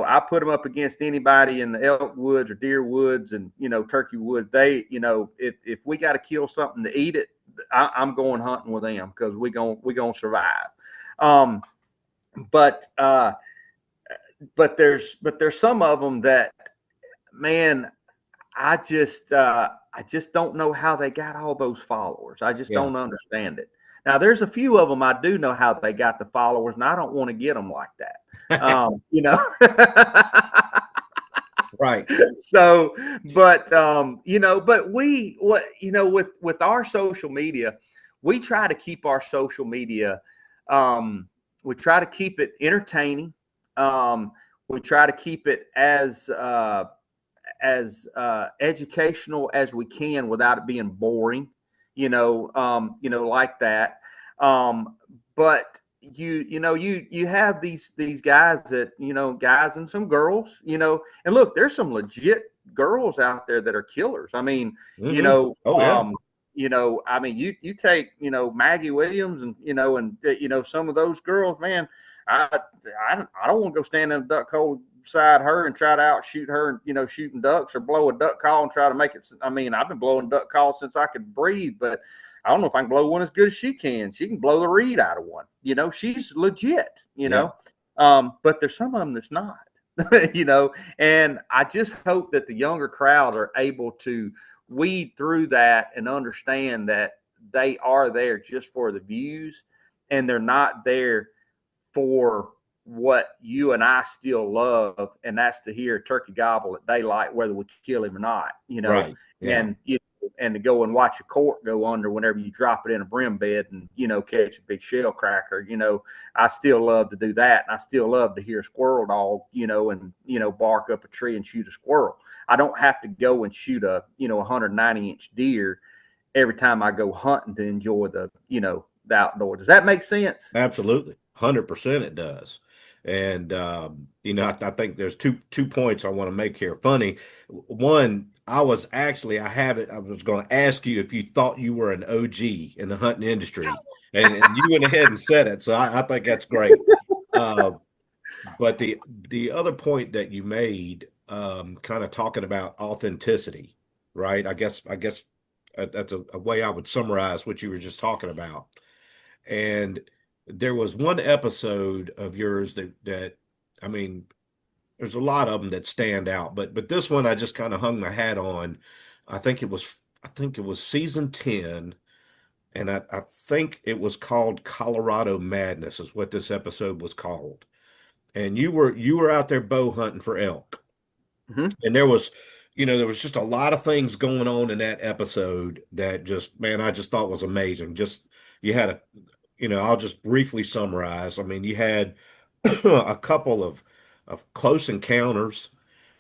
I put them up against anybody in the elk woods or deer woods and turkey woods, they if we got to kill something to eat it, I'm going hunting with them because we gonna survive. Um, but there's some of them that, man, I just don't know how they got all those followers. I just Yeah. don't understand it. Now, there's a few of them I do know how they got the followers, and I don't want to get them like that. Right. So, but with our social media, we try to keep our social media, we try to keep it entertaining. We try to keep it as educational as we can without it being boring, like that. But you have these guys that guys and some girls, and look, there's some legit girls out there that are killers. I mean, Hmm. Oh yeah. I mean, you take Maggie Williams and some of those girls, man. I don't want to go stand in a duck hole beside her and try to outshoot her, and shooting ducks or blow a duck call and try to make it. I mean, I've been blowing duck calls since I could breathe, but I don't know if I can blow one as good as she can. She can blow the reed out of one. She's legit. Yeah. But there's some of them that's not. And I just hope that the younger crowd are able to weed through that and understand that they are there just for the views, and they're not there for what you and I still love, and that's to hear a turkey gobble at daylight, whether we kill him or not, Right. Yeah. and and to go and watch a cork go under whenever you drop it in a brim bed and catch a big shell cracker. I still love to do that, and I still love to hear a squirrel dog, and bark up a tree and shoot a squirrel. I don't have to go and shoot a 190-inch deer every time I go hunting to enjoy the outdoor. Does that make sense? Absolutely. 100% it does. And I think there's two points I want to make here. Funny. One, I was going to ask you if you thought you were an OG in the hunting industry. And you went ahead and said it. So I think that's great. Uh, but the other point that you made, kind of talking about authenticity, right? I guess that's a way I would summarize what you were just talking about. And there was one episode of yours that I mean, there's a lot of them that stand out, but this one I just kind of hung my hat on. I think it was season 10, and I think it was called Colorado Madness is what this episode was called. And you were out there bow hunting for elk. Mm-hmm. And there was just a lot of things going on in that episode that just, man, I just thought was amazing. Just you had I'll just briefly summarize. I mean, you had a couple of close encounters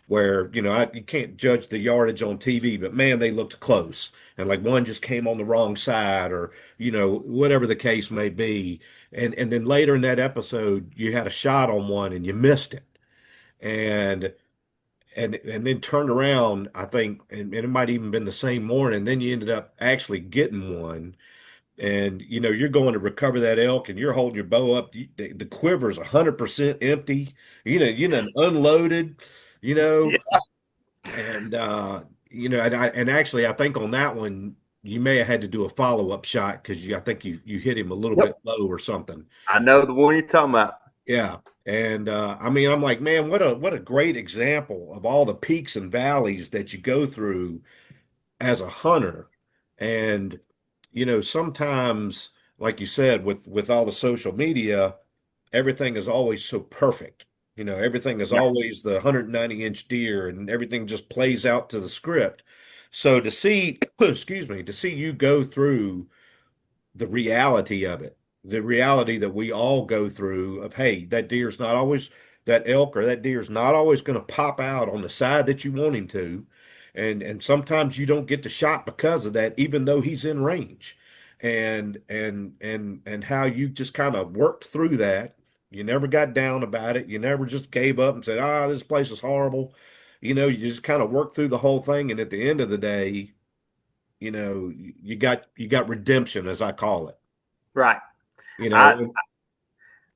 where, you can't judge the yardage on TV, but man, they looked close. And like one just came on the wrong side or, whatever the case may be. And then later in that episode, you had a shot on one and you missed it. And and then turned around, I think, and it might even been the same morning. Then you ended up actually getting one, and you're going to recover that elk, and you're holding your bow up. The quiver is 100% empty. Unloaded. You know, Yeah. and and actually, I think on that one you may have had to do a follow-up shot because I think you hit him a little Yep. bit low or something. I know the one you're talking about. Yeah. And I mean, I'm like, man, what a great example of all the peaks and valleys that you go through as a hunter. And sometimes, like you said, with all the social media, everything is always so perfect. Everything is Yeah. always the 190-inch deer and everything just plays out to the script. So to see, excuse me, to see you go through the reality of it, the reality that we all go through of, hey, that elk or that deer's not always going to pop out on the side that you want him to. And sometimes you don't get the shot because of that, even though he's in range. And how you just kind of worked through that. You never got down about it. You never just gave up and said, this place is horrible. You just kind of worked through the whole thing. And at the end of the day, you got redemption, as I call it. Right. You I know,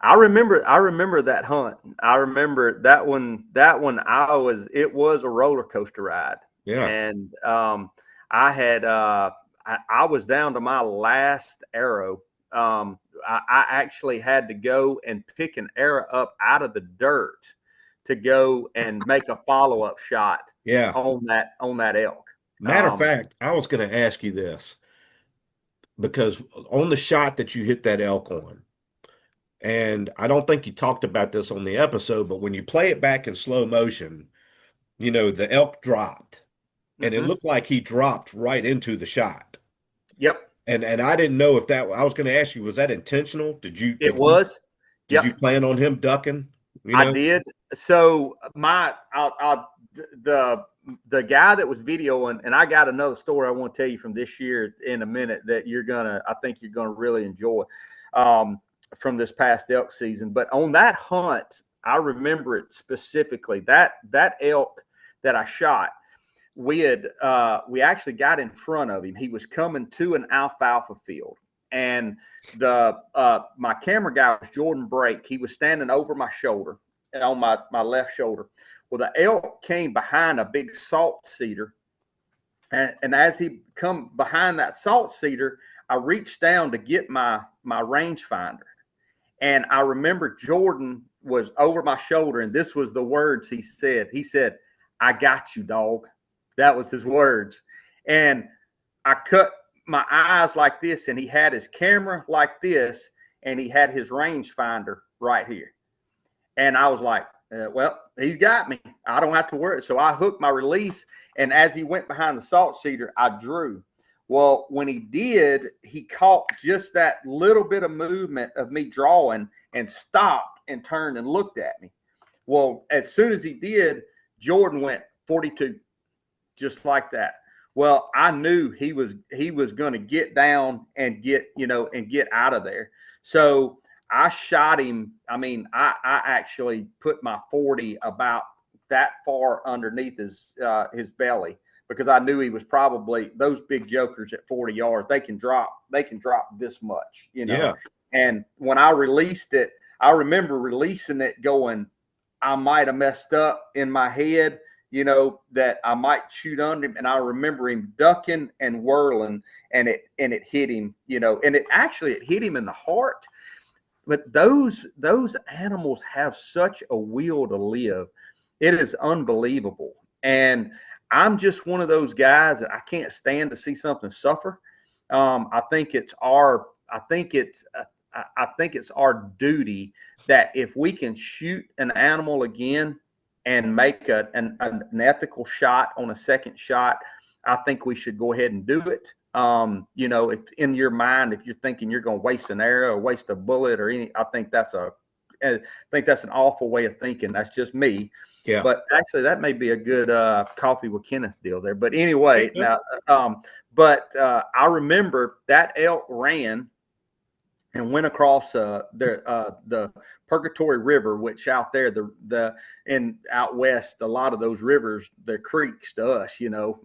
I remember that hunt. I remember that one. It was a roller coaster ride. yeah, And I had I was down to my last arrow. I actually had to go and pick an arrow up out of the dirt to go and make a follow-up shot yeah. on that elk. Matter of Um, fact, I was going to ask you this because on the shot that you hit that elk on, and I don't think you talked about this on the episode, but when you play it back in slow motion, the elk dropped, and it mhm. looked like he dropped right into the shot. Yep, And I didn't know if that. I was going to ask you, was that intentional? Did you it did you was. did Yep. you plan on him ducking? You I know? did. So the guy that was videoing, and I got another story I want to tell you from this year in a minute that I think you're gonna really enjoy, from this past elk season. But on that hunt, I remember it specifically. That elk that I shot, we actually got in front of him. He was coming to an alfalfa field, and the my camera guy was Jordan Brake. He was standing over my shoulder, on my left shoulder. Well, the elk came behind a big salt cedar, and as he come behind that salt cedar, I reached down to get my rangefinder, and I remember Jordan was over my shoulder, and this was the words he said. He said, "I got you, dog." That was his words. And I cut my eyes like this, and he had his camera like this, and he had his rangefinder right here. And I was like, well, he's got me. I don't have to worry. So I hooked my release, and as he went behind the salt cedar, I drew. Well, when he did, he caught just that little bit of movement of me drawing and stopped and turned and looked at me. Well, as soon as he did, Jordan went 42, just like that. Well, I knew he was going to get down and get out of there. So I shot him. I mean, I actually put my 40 about that far underneath his belly, because I knew he was probably, those big jokers at 40 yards. They can drop this much. Yeah, And when I released it, I remember releasing it going, I might have messed up in my head, that I might shoot under him. And I remember him ducking and whirling, and it hit him, and it hit him in the heart. But those animals have such a will to live. It is unbelievable. And I'm just one of those guys that I can't stand to see something suffer. I think it's our duty that if we can shoot an animal again and make an ethical shot on a second shot, I think we should go ahead and do it. If in your mind, if you're thinking you're going to waste an arrow or waste a bullet or I think that's an awful way of thinking. That's just me. yeah. But actually, that may be a good coffee with Kenneth deal there. But anyway, now, I remember that elk ran, and went across the Purgatory River, which out there, and out west, a lot of those rivers, they're creeks to us,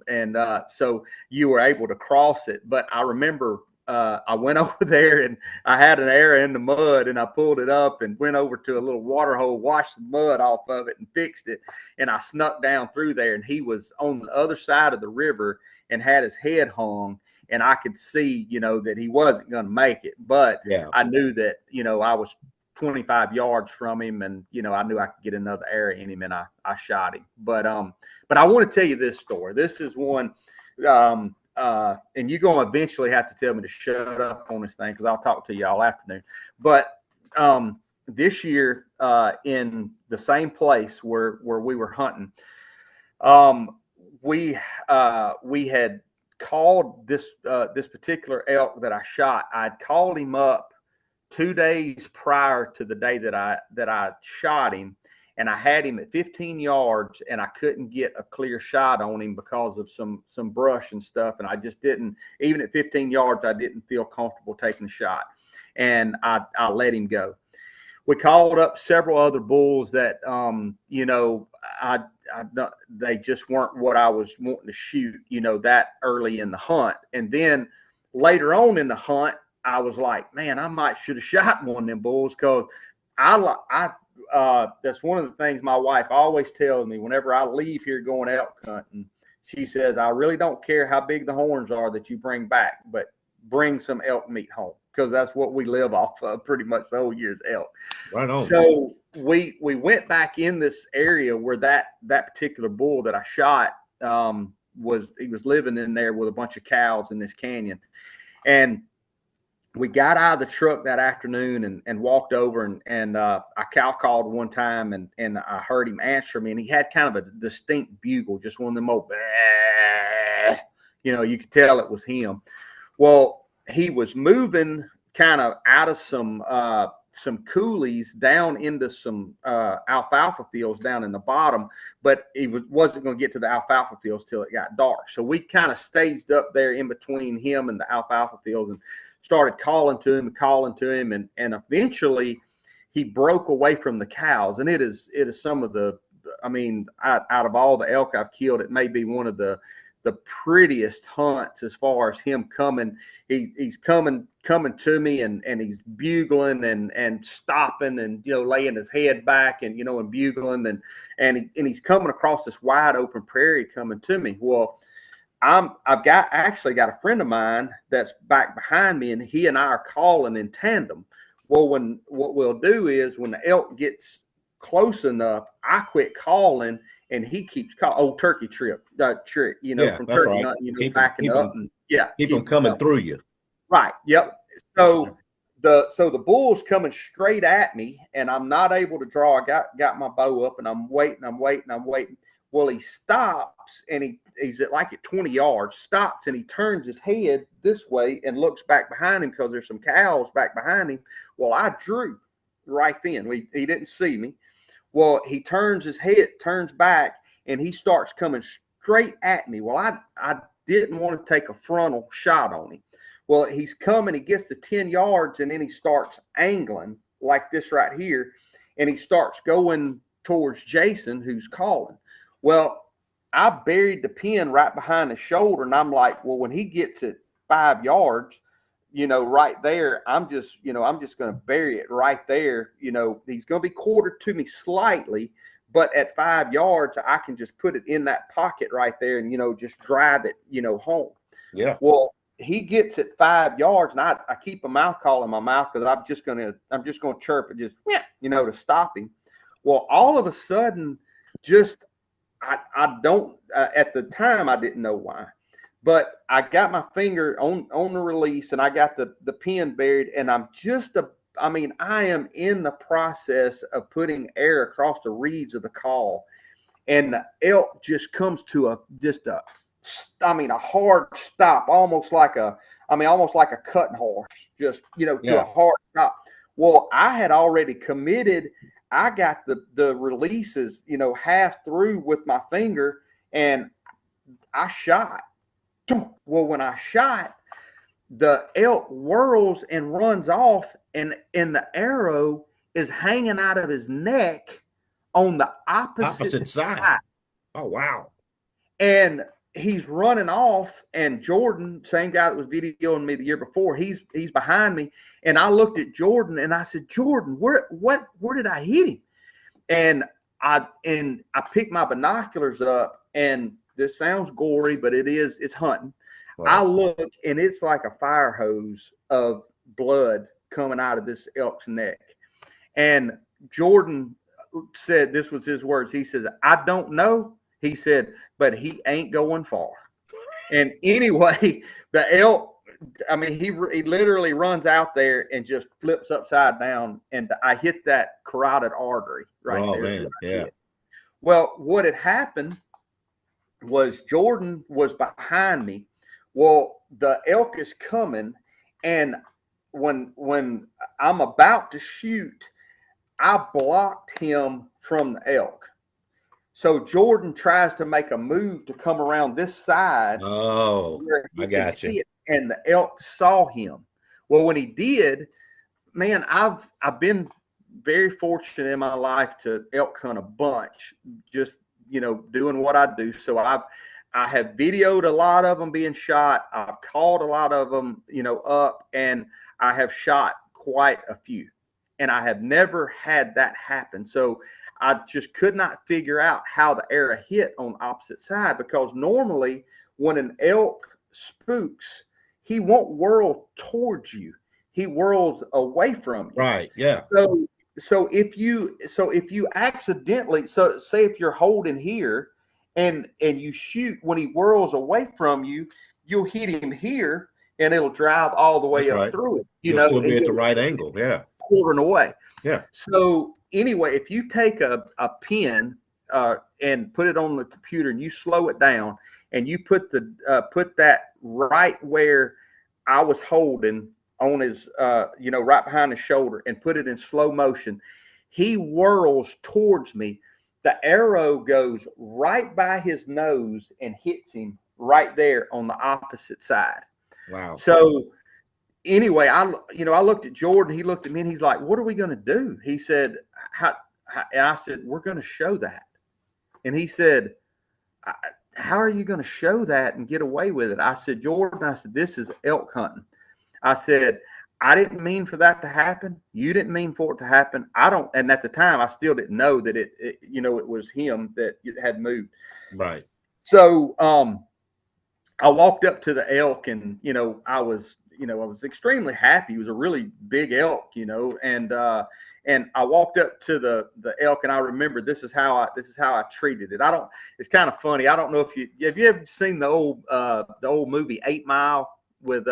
and so you were able to cross it. But I remember I went over there and I had an arrow in the mud, and I pulled it up and went over to a little water hole, washed the mud off of it and fixed it. And I snuck down through there, and he was on the other side of the river and had his head hung. And I could see, that he wasn't going to make it, but Yeah. I knew that, I was 25 yards from him, and, I knew I could get another arrow in him, and I shot him. But I want to tell you this story. This is one, and you're going to eventually have to tell me to shut up on this thing, because I'll talk to you all afternoon. But this year, in the same place where we were hunting, we had called this particular elk that I shot. I'd called him up 2 days prior to the day that I shot him, and I had him at 15 yards, and I couldn't get a clear shot on him because of some brush and stuff, and I just didn't, even at 15 yards, I didn't feel comfortable taking a shot, and I let him go. We called up several other bulls that they just weren't what I was wanting to shoot, that early in the hunt. And then later on in the hunt, I was like, man, I might should have shot one of them bulls, because that's one of the things my wife always tells me whenever I leave here going elk hunting. She says, I really don't care how big the horns are that you bring back, but bring some elk meat home, because that's what we live off of pretty much the whole year's elk. Right on. So we went back in this area where that particular bull that I shot he was living in there with a bunch of cows in this canyon. And we got out of the truck that afternoon and walked over, and I cow called one time, and I heard him answer me, and he had kind of a distinct bugle, just one of them old, you could tell it was him. Well, he was moving kind of out of some coulees down into some alfalfa fields down in the bottom, but he wasn't going to get to the alfalfa fields till it got dark. So we kind of staged up there in between him and the alfalfa fields and started calling to him, and eventually he broke away from the cows. And it is some of the, out of all the elk I've killed, it may be one of the prettiest hunts as far as him coming. He's coming to me, and he's bugling and stopping, and laying his head back, and and bugling, and he's coming across this wide open prairie coming to me. Well, I've actually got a friend of mine that's back behind me, and he and I are calling in tandem. Well, what we'll do is when the elk gets close enough, I quit calling, and he keeps calling. Old turkey trick, from turkey right. hunting, backing up, and keep them coming through you. Right. Yep. So the bull's coming straight at me, and I'm not able to draw. I got my bow up, and I'm waiting. Well, he stops, and he's at 20 yards, stops, and he turns his head this way and looks back behind him, because there's some cows back behind him. Well, I drew right then. He didn't see me. Well, he turns his head, turns back, and he starts coming straight at me. Well, I didn't want to take a frontal shot on him. Well, he's coming, he gets to 10 yards, and then he starts angling like this right here, and he starts going towards Jason, who's calling. Well, I buried the pin right behind his shoulder, and I'm like, well, when he gets at 5 yards, right there, I'm just going to bury it right there. He's going to be quartered to me slightly, but at 5 yards, I can just put it in that pocket right there and, just drive it, home. Yeah. Well, he gets at 5 yards, and I keep a mouth call in my mouth, because I'm just going to chirp it, just, to stop him. Well, all of a sudden, I don't, at the time, I didn't know why, but I got my finger on the release, and I got the pin buried, and I am in the process of putting air across the reeds of the call, and the elk just comes to a hard stop, almost like a cutting horse, just, to a hard stop. Well, I had already committed. I got the releases, half through with my finger, and I shot. Well, when I shot, the elk whirls and runs off, and the arrow is hanging out of his neck on the opposite Opposite side. side. Oh, wow. And he's running off, and Jordan, same guy that was videoing me the year before, he's behind me. And I looked at Jordan and I said, Jordan, where did I hit him? And I picked my binoculars up, and this sounds gory, but it's hunting. I Right. look, and it's like a fire hose of blood coming out of this elk's neck. And Jordan said, this was his words. He says, I don't know. He said, but he ain't going far. And anyway, the elk, I mean, he literally runs out there and just flips upside down. And I hit that carotid artery right Oh, there. man. Yeah. Well, what had happened was Jordan was behind me. Well, the elk is coming, and when I'm about to shoot, I blocked him from the elk. So Jordan tries to make a move to come around this side Oh, where I he can got you. see it, and the elk saw him. Well, when he did, man, I've been very fortunate in my life to elk hunt a bunch, just doing what I do. So I have videoed a lot of them being shot. I've called a lot of them, up, and I have shot quite a few. And I have never had that happen. So I just could not figure out how the arrow hit on the opposite side, because normally when an elk spooks, he won't whirl towards you. He whirls away from you. Right. Yeah. So if you accidentally, so say if you're holding here and you shoot, when he whirls away from you, you'll hit him here and it'll drive all the way That's up right. through it, You'll still and be at the you'll right angle. Yeah. quartering away. Yeah. So anyway, if you take a pin and put it on the computer and you slow it down and you put that right where I was holding on his, right behind his shoulder, and put it in slow motion, he whirls towards me. The arrow goes right by his nose and hits him right there on the opposite side. Wow. So anyway, I looked at Jordan. He looked at me and he's like, "What are we going to do?" He said, how, and I said, "We're going to show that." And he said, "How are you going to show that and get away with it?" I said, "Jordan," I said, "this is elk hunting." I said, "I didn't mean for that to happen. You didn't mean for it to happen. I don't." And at the time, I still didn't know that it was him that it had moved. Right. So, I walked up to the elk, and I was extremely happy. He was a really big elk, and I walked up to the elk, and I remember this is how I treated it. It's kind of funny. I don't know if have you ever seen the old movie 8 Mile with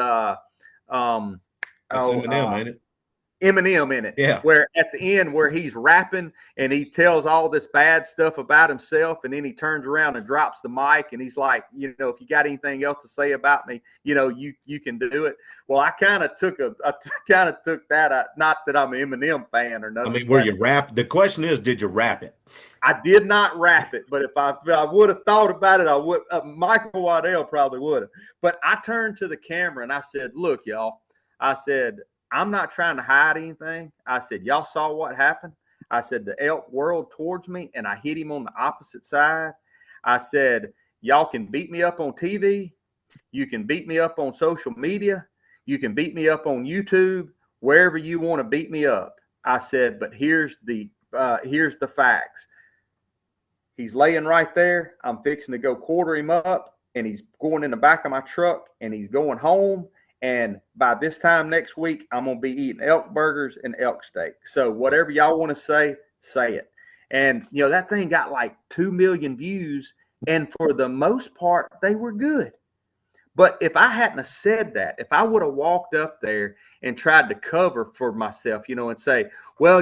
um That's Eminem, ain't it? Eminem in it, Yeah. where at the end where he's rapping and he tells all this bad stuff about himself, and then he turns around and drops the mic and he's like, if you got anything else to say about me, you can do it. Well, I kind of took that, not that I'm an Eminem fan or I nothing, mean, were but you rap? The question is, did you rap it? I did not rap it. But if I would have thought about it, I would. Michael Waddell probably would have. But I turned to the camera and I said, "Look, y'all," I said, "I'm not trying to hide anything." I said, "Y'all saw what happened." I said, "The elk whirled towards me and I hit him on the opposite side." I said, "Y'all can beat me up on TV. You can beat me up on social media. You can beat me up on YouTube, wherever you want to beat me up." I said, "But here's the facts. He's laying right there. I'm fixing to go quarter him up, and he's going in the back of my truck, and he's going home. And by this time next week, I'm going to be eating elk burgers and elk steak. So whatever y'all want to say it." And, that thing got like 2 million views. And for the most part, they were good. But if I hadn't have said that, if I would have walked up there and tried to cover for myself, and say, "Well,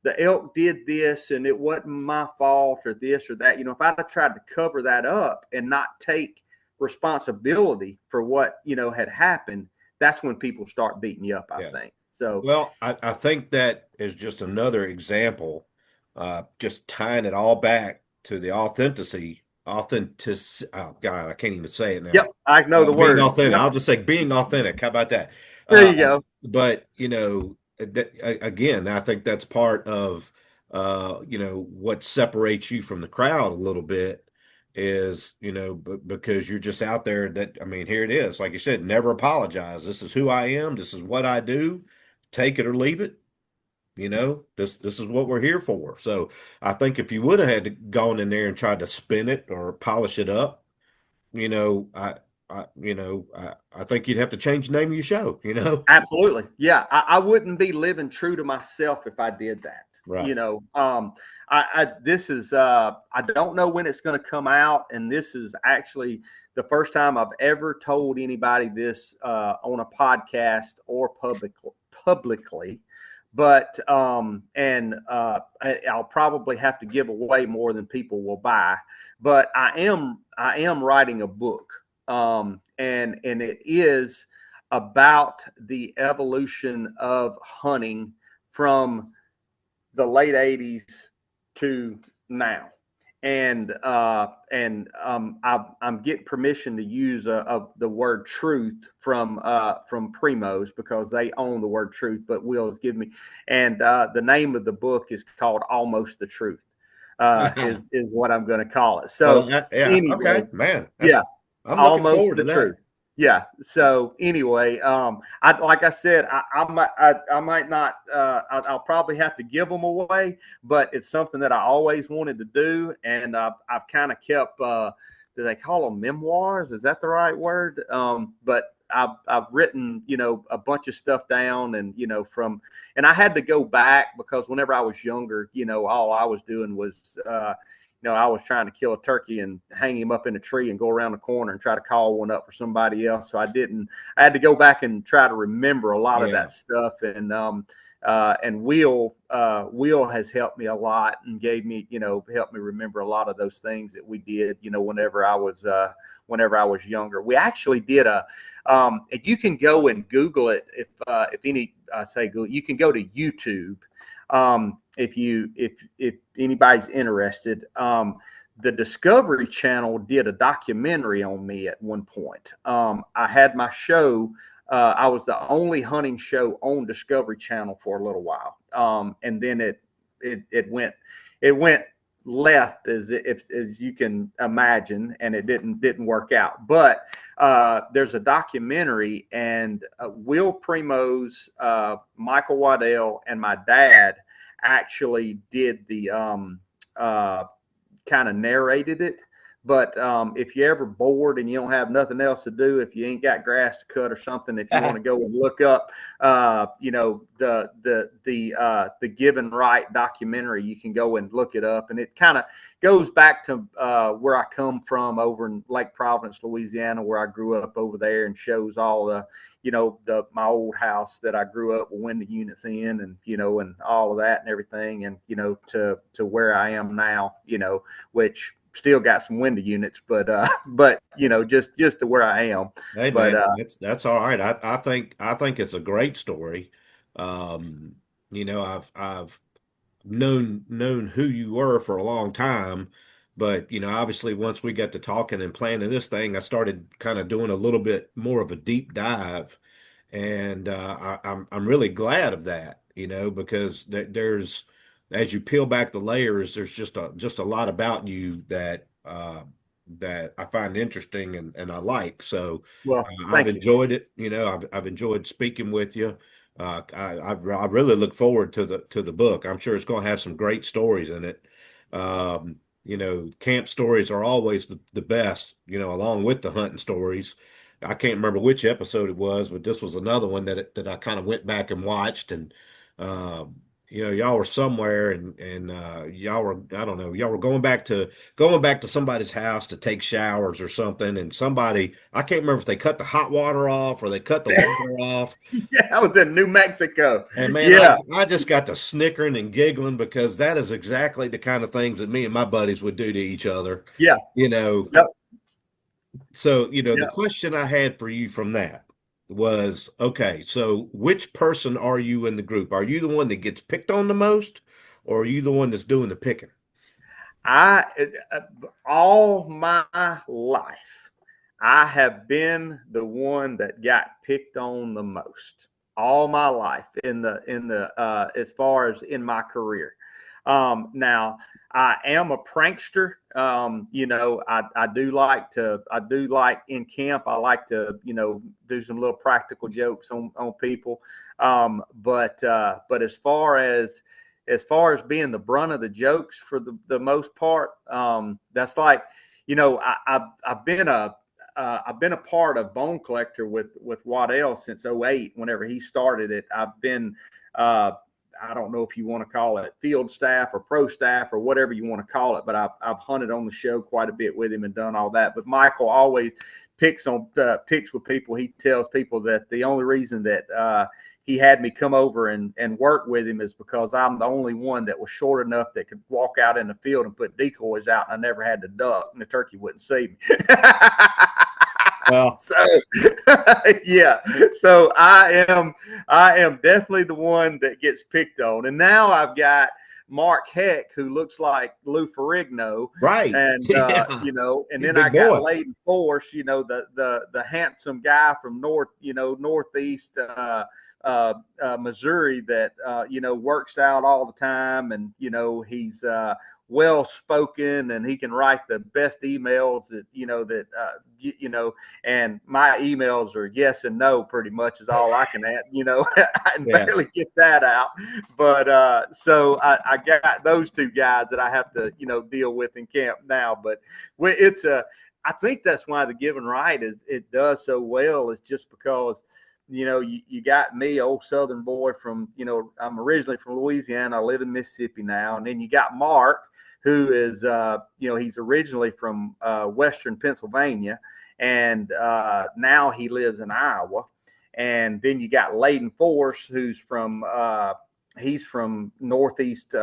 the elk did this and it wasn't my fault," or this or that, if I'd have tried to cover that up and not take responsibility for what, had happened, that's when people start beating you up, I Yeah. think. So, Well, I think that is just another example, just tying it all back to the authentic. Oh God, I can't even say it Yep, now. I know the Being word. authentic. Yep, I'll just say being authentic. How about that? there Uh, you go. but again, I think that's part of what separates you from the crowd a little bit is because you're just out there. That I mean, here it is. Like you said, never apologize. This is who I am. This is what I do. Take it or leave it. This is what we're here for. So I think if you would have had to gone in there and tried to spin it or polish it up, you know, I think you'd have to change the name of your show. Absolutely. Yeah. I wouldn't be living true to myself if I did that. Right. This is, I don't know when it's going to come out. And this is actually the first time I've ever told anybody this, on a podcast or publicly. But, I'll probably have to give away more than people will buy, but I am writing a book. And it is about the evolution of hunting from the late 80s to now. I'm getting permission to use the word truth from Primos because they own the word truth, but Will has given me, and the name of the book is called Almost the Truth, is what I'm going to call it. Well, So yeah, anyway, okay, man. yeah, I'm looking almost forward the to that. truth. Yeah. So anyway, I like I said, I might not. I'll probably have to give them away, but it's something that I always wanted to do, and I've kind of kept. Do they call them memoirs? Is that the right word? But I've written a bunch of stuff down, and and I had to go back because whenever I was younger, all I was doing was. I was trying to kill a turkey and hang him up in a tree and go around the corner and try to call one up for somebody else. So I had to go back and try to remember a lot of Yeah. that stuff. And Will has helped me a lot and helped me remember a lot of those things that we did, whenever I was younger. We actually did and you can go and Google it if any, I say Google, you can go to YouTube. If anybody's interested, the Discovery Channel did a documentary on me at one point. I had my show. I was the only hunting show on Discovery Channel for a little while, and then it went left as you can imagine, and it didn't work out. But there's a documentary, and Will Primos, Michael Waddell, and my dad actually did the kind of narrated it. But if you're ever bored and you don't have nothing else to do, if you ain't got grass to cut or something, if you want to go and look up, the Given Right documentary, you can go and look it up, and it kind of goes back to where I come from over in Lake Providence, Louisiana, where I grew up over there, and shows all my old house that I grew up with window units in, and all of that and everything, and to where I am now, which still got some window units, but just to where I am. Hey But man, that's all right. I think it's a great story. I've known who you were for a long time, but obviously once we got to talking and planning this thing, I started kind of doing a little bit more of a deep dive, and I'm really glad of that, because there's as you peel back the layers, there's just a lot about you that I find interesting and I like. So well, I've thank you. enjoyed it. I've enjoyed speaking with you. I really look forward to the book. I'm sure it's going to have some great stories in it. Camp stories are always the best, along with the hunting stories. I can't remember which episode it was, but this was another one that I kind of went back and watched, and y'all were somewhere, and y'all were, I don't know, y'all were going back to somebody's house to take showers or something, and somebody, I can't remember if they cut the hot water off or they cut the water off. Yeah, I was in New Mexico. And man, I Yeah, I just got to snickering and giggling because that is exactly the kind of things that me and my buddies would do to each other. yeah, You know, yep, so the yep. question I had for you from that was, okay, so which person are you in the group? Are you the one that gets picked on the most, or are you the one that's doing the picking? I all my life, I have been the one that got picked on the most. All my life as far as in my career. Now I am a prankster. I do like in camp. I like to, do some little practical jokes on people. But as far as being the brunt of the jokes for the most part, that's like, I've been a part of Bone Collector with Waddell since '08. Whenever he started it, I've been, I don't know if you want to call it field staff or pro staff or whatever you want to call it, but I've hunted on the show quite a bit with him and done all that. But Michael always picks with people. He tells people that the only reason that he had me come over and work with him is because I'm the only one that was short enough that could walk out in the field and put decoys out, and I never had to duck, and the turkey wouldn't see me. Well, So yeah, so I am definitely the one that gets picked on, and now I've got Mark Heck, who looks like Lou Ferrigno, right. and Yeah. and He's a then I big got boy. Layden Force, the handsome guy from northeast Missouri that works out all the time, and he's well spoken, and he can write the best emails and my emails are yes and no pretty much is all I can add. I can Yeah. barely get that out, but so I got those two guys that I have to deal with in camp now. But I think that's why the Give and Right it does so well, is just because you got me, old Southern boy from, I'm originally from Louisiana. I live in Mississippi now. And then you got Mark, who is, he's originally from Western Pennsylvania. And now he lives in Iowa. And then you got Layden Force, who's he's from Northeast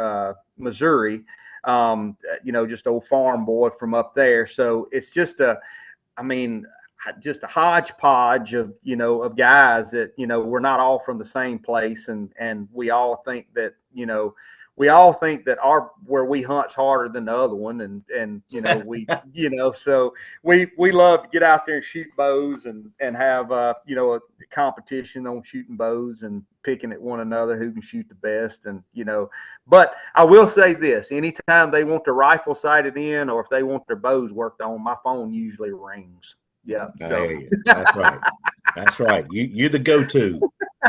Missouri. Just old farm boy from up there. So it's just just a hodgepodge of guys that we're not all from the same place, and we all think that our where we hunt's harder than the other one, and so we love to get out there and shoot bows and have a competition on shooting bows and picking at one another who can shoot the best. And but I will say this: anytime they want the rifle sighted in, or if they want their bows worked on, my phone usually rings. Yeah. I So hear you. That's right. That's right. You're the go-to.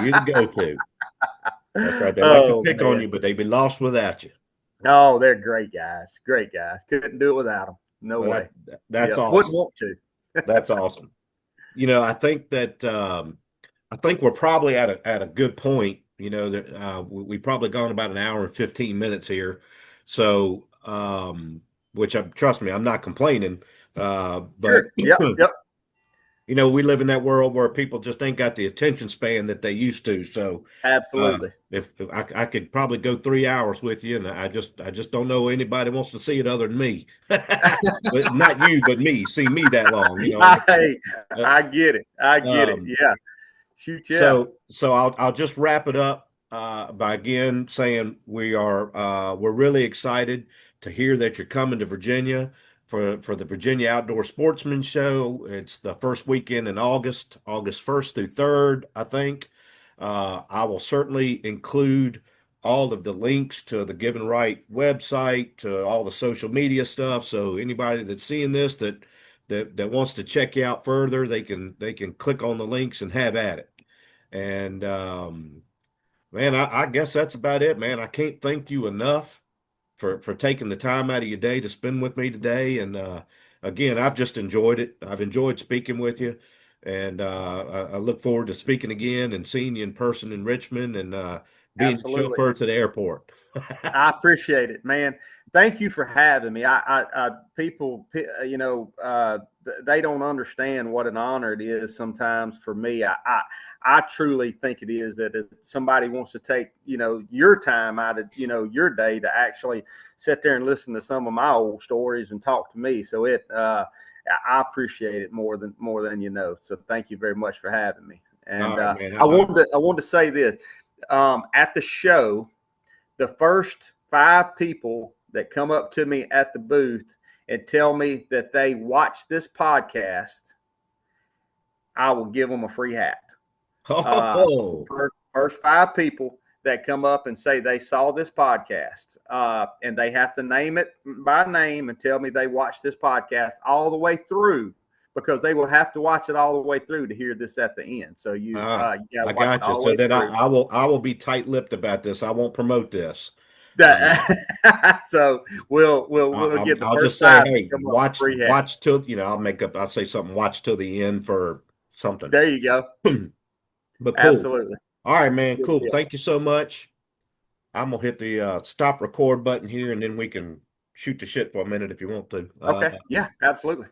You're the go-to. That's right. They like to oh pick on man. you, but they'd be lost without you. Oh, they're great guys. Great guys. Couldn't do it without them. No Well, way. that's Yeah. Wouldn't awesome. want to. That's awesome. I think that I think we're probably at a good point. That we've probably gone about an hour and 15 minutes here. So, which trust me, I'm not complaining. But Sure. Yep. Yep. we live in that world where people just ain't got the attention span that they used to. So, Absolutely. if I could probably go 3 hours with you, and I just don't know anybody wants to see it other than me. But not you, but me. See me that long, I Uh, I get it. I get it. um, Yeah. Shoot. Yeah. so I'll just wrap it up by again saying we're really excited to hear that you're coming to Virginia for the Virginia Outdoor Sportsman Show. It's the first weekend in August, August 1st through 3rd, I think. I will certainly include all of the links to the Given Right website, to all the social media stuff. So anybody that's seeing this that wants to check you out further, they can click on the links and have at it. And man, I guess that's about it, man. I can't thank you enough for taking the time out of your day to spend with me today. And again, I've just enjoyed it. I've enjoyed speaking with you, and I look forward to speaking again and seeing you in person in Richmond, and being your Absolutely. chauffeur to the airport. I appreciate it, man. Thank you for having me. People, they don't understand what an honor it is sometimes for me. I truly think it is, that if somebody wants to take, your time out of, your day to actually sit there and listen to some of my old stories and talk to me. So I appreciate it more than you know. So thank you very much for having me. And All right, man. I wanted to say this, at the show, the first 5 people that come up to me at the booth and tell me that they watch this podcast, I will give them a free hat. Oh, First 5 people that come up and say they saw this podcast, and they have to name it by name and tell me they watched this podcast all the way through, because they will have to watch it all the way through to hear this at the end. So you got I to watch it got you. all the So way then through. I will be tight-lipped about this. I won't promote this. So we'll get the I'll first just say, 5 to hey, come up with free hat. watch till, I'll say something, watch till the end for something. There you go. But cool. Absolutely. All right, man. Good Cool. deal. Thank you so much. I'm gonna hit the stop record button here, and then we can shoot the shit for a minute if you want to. Okay. Yeah, absolutely.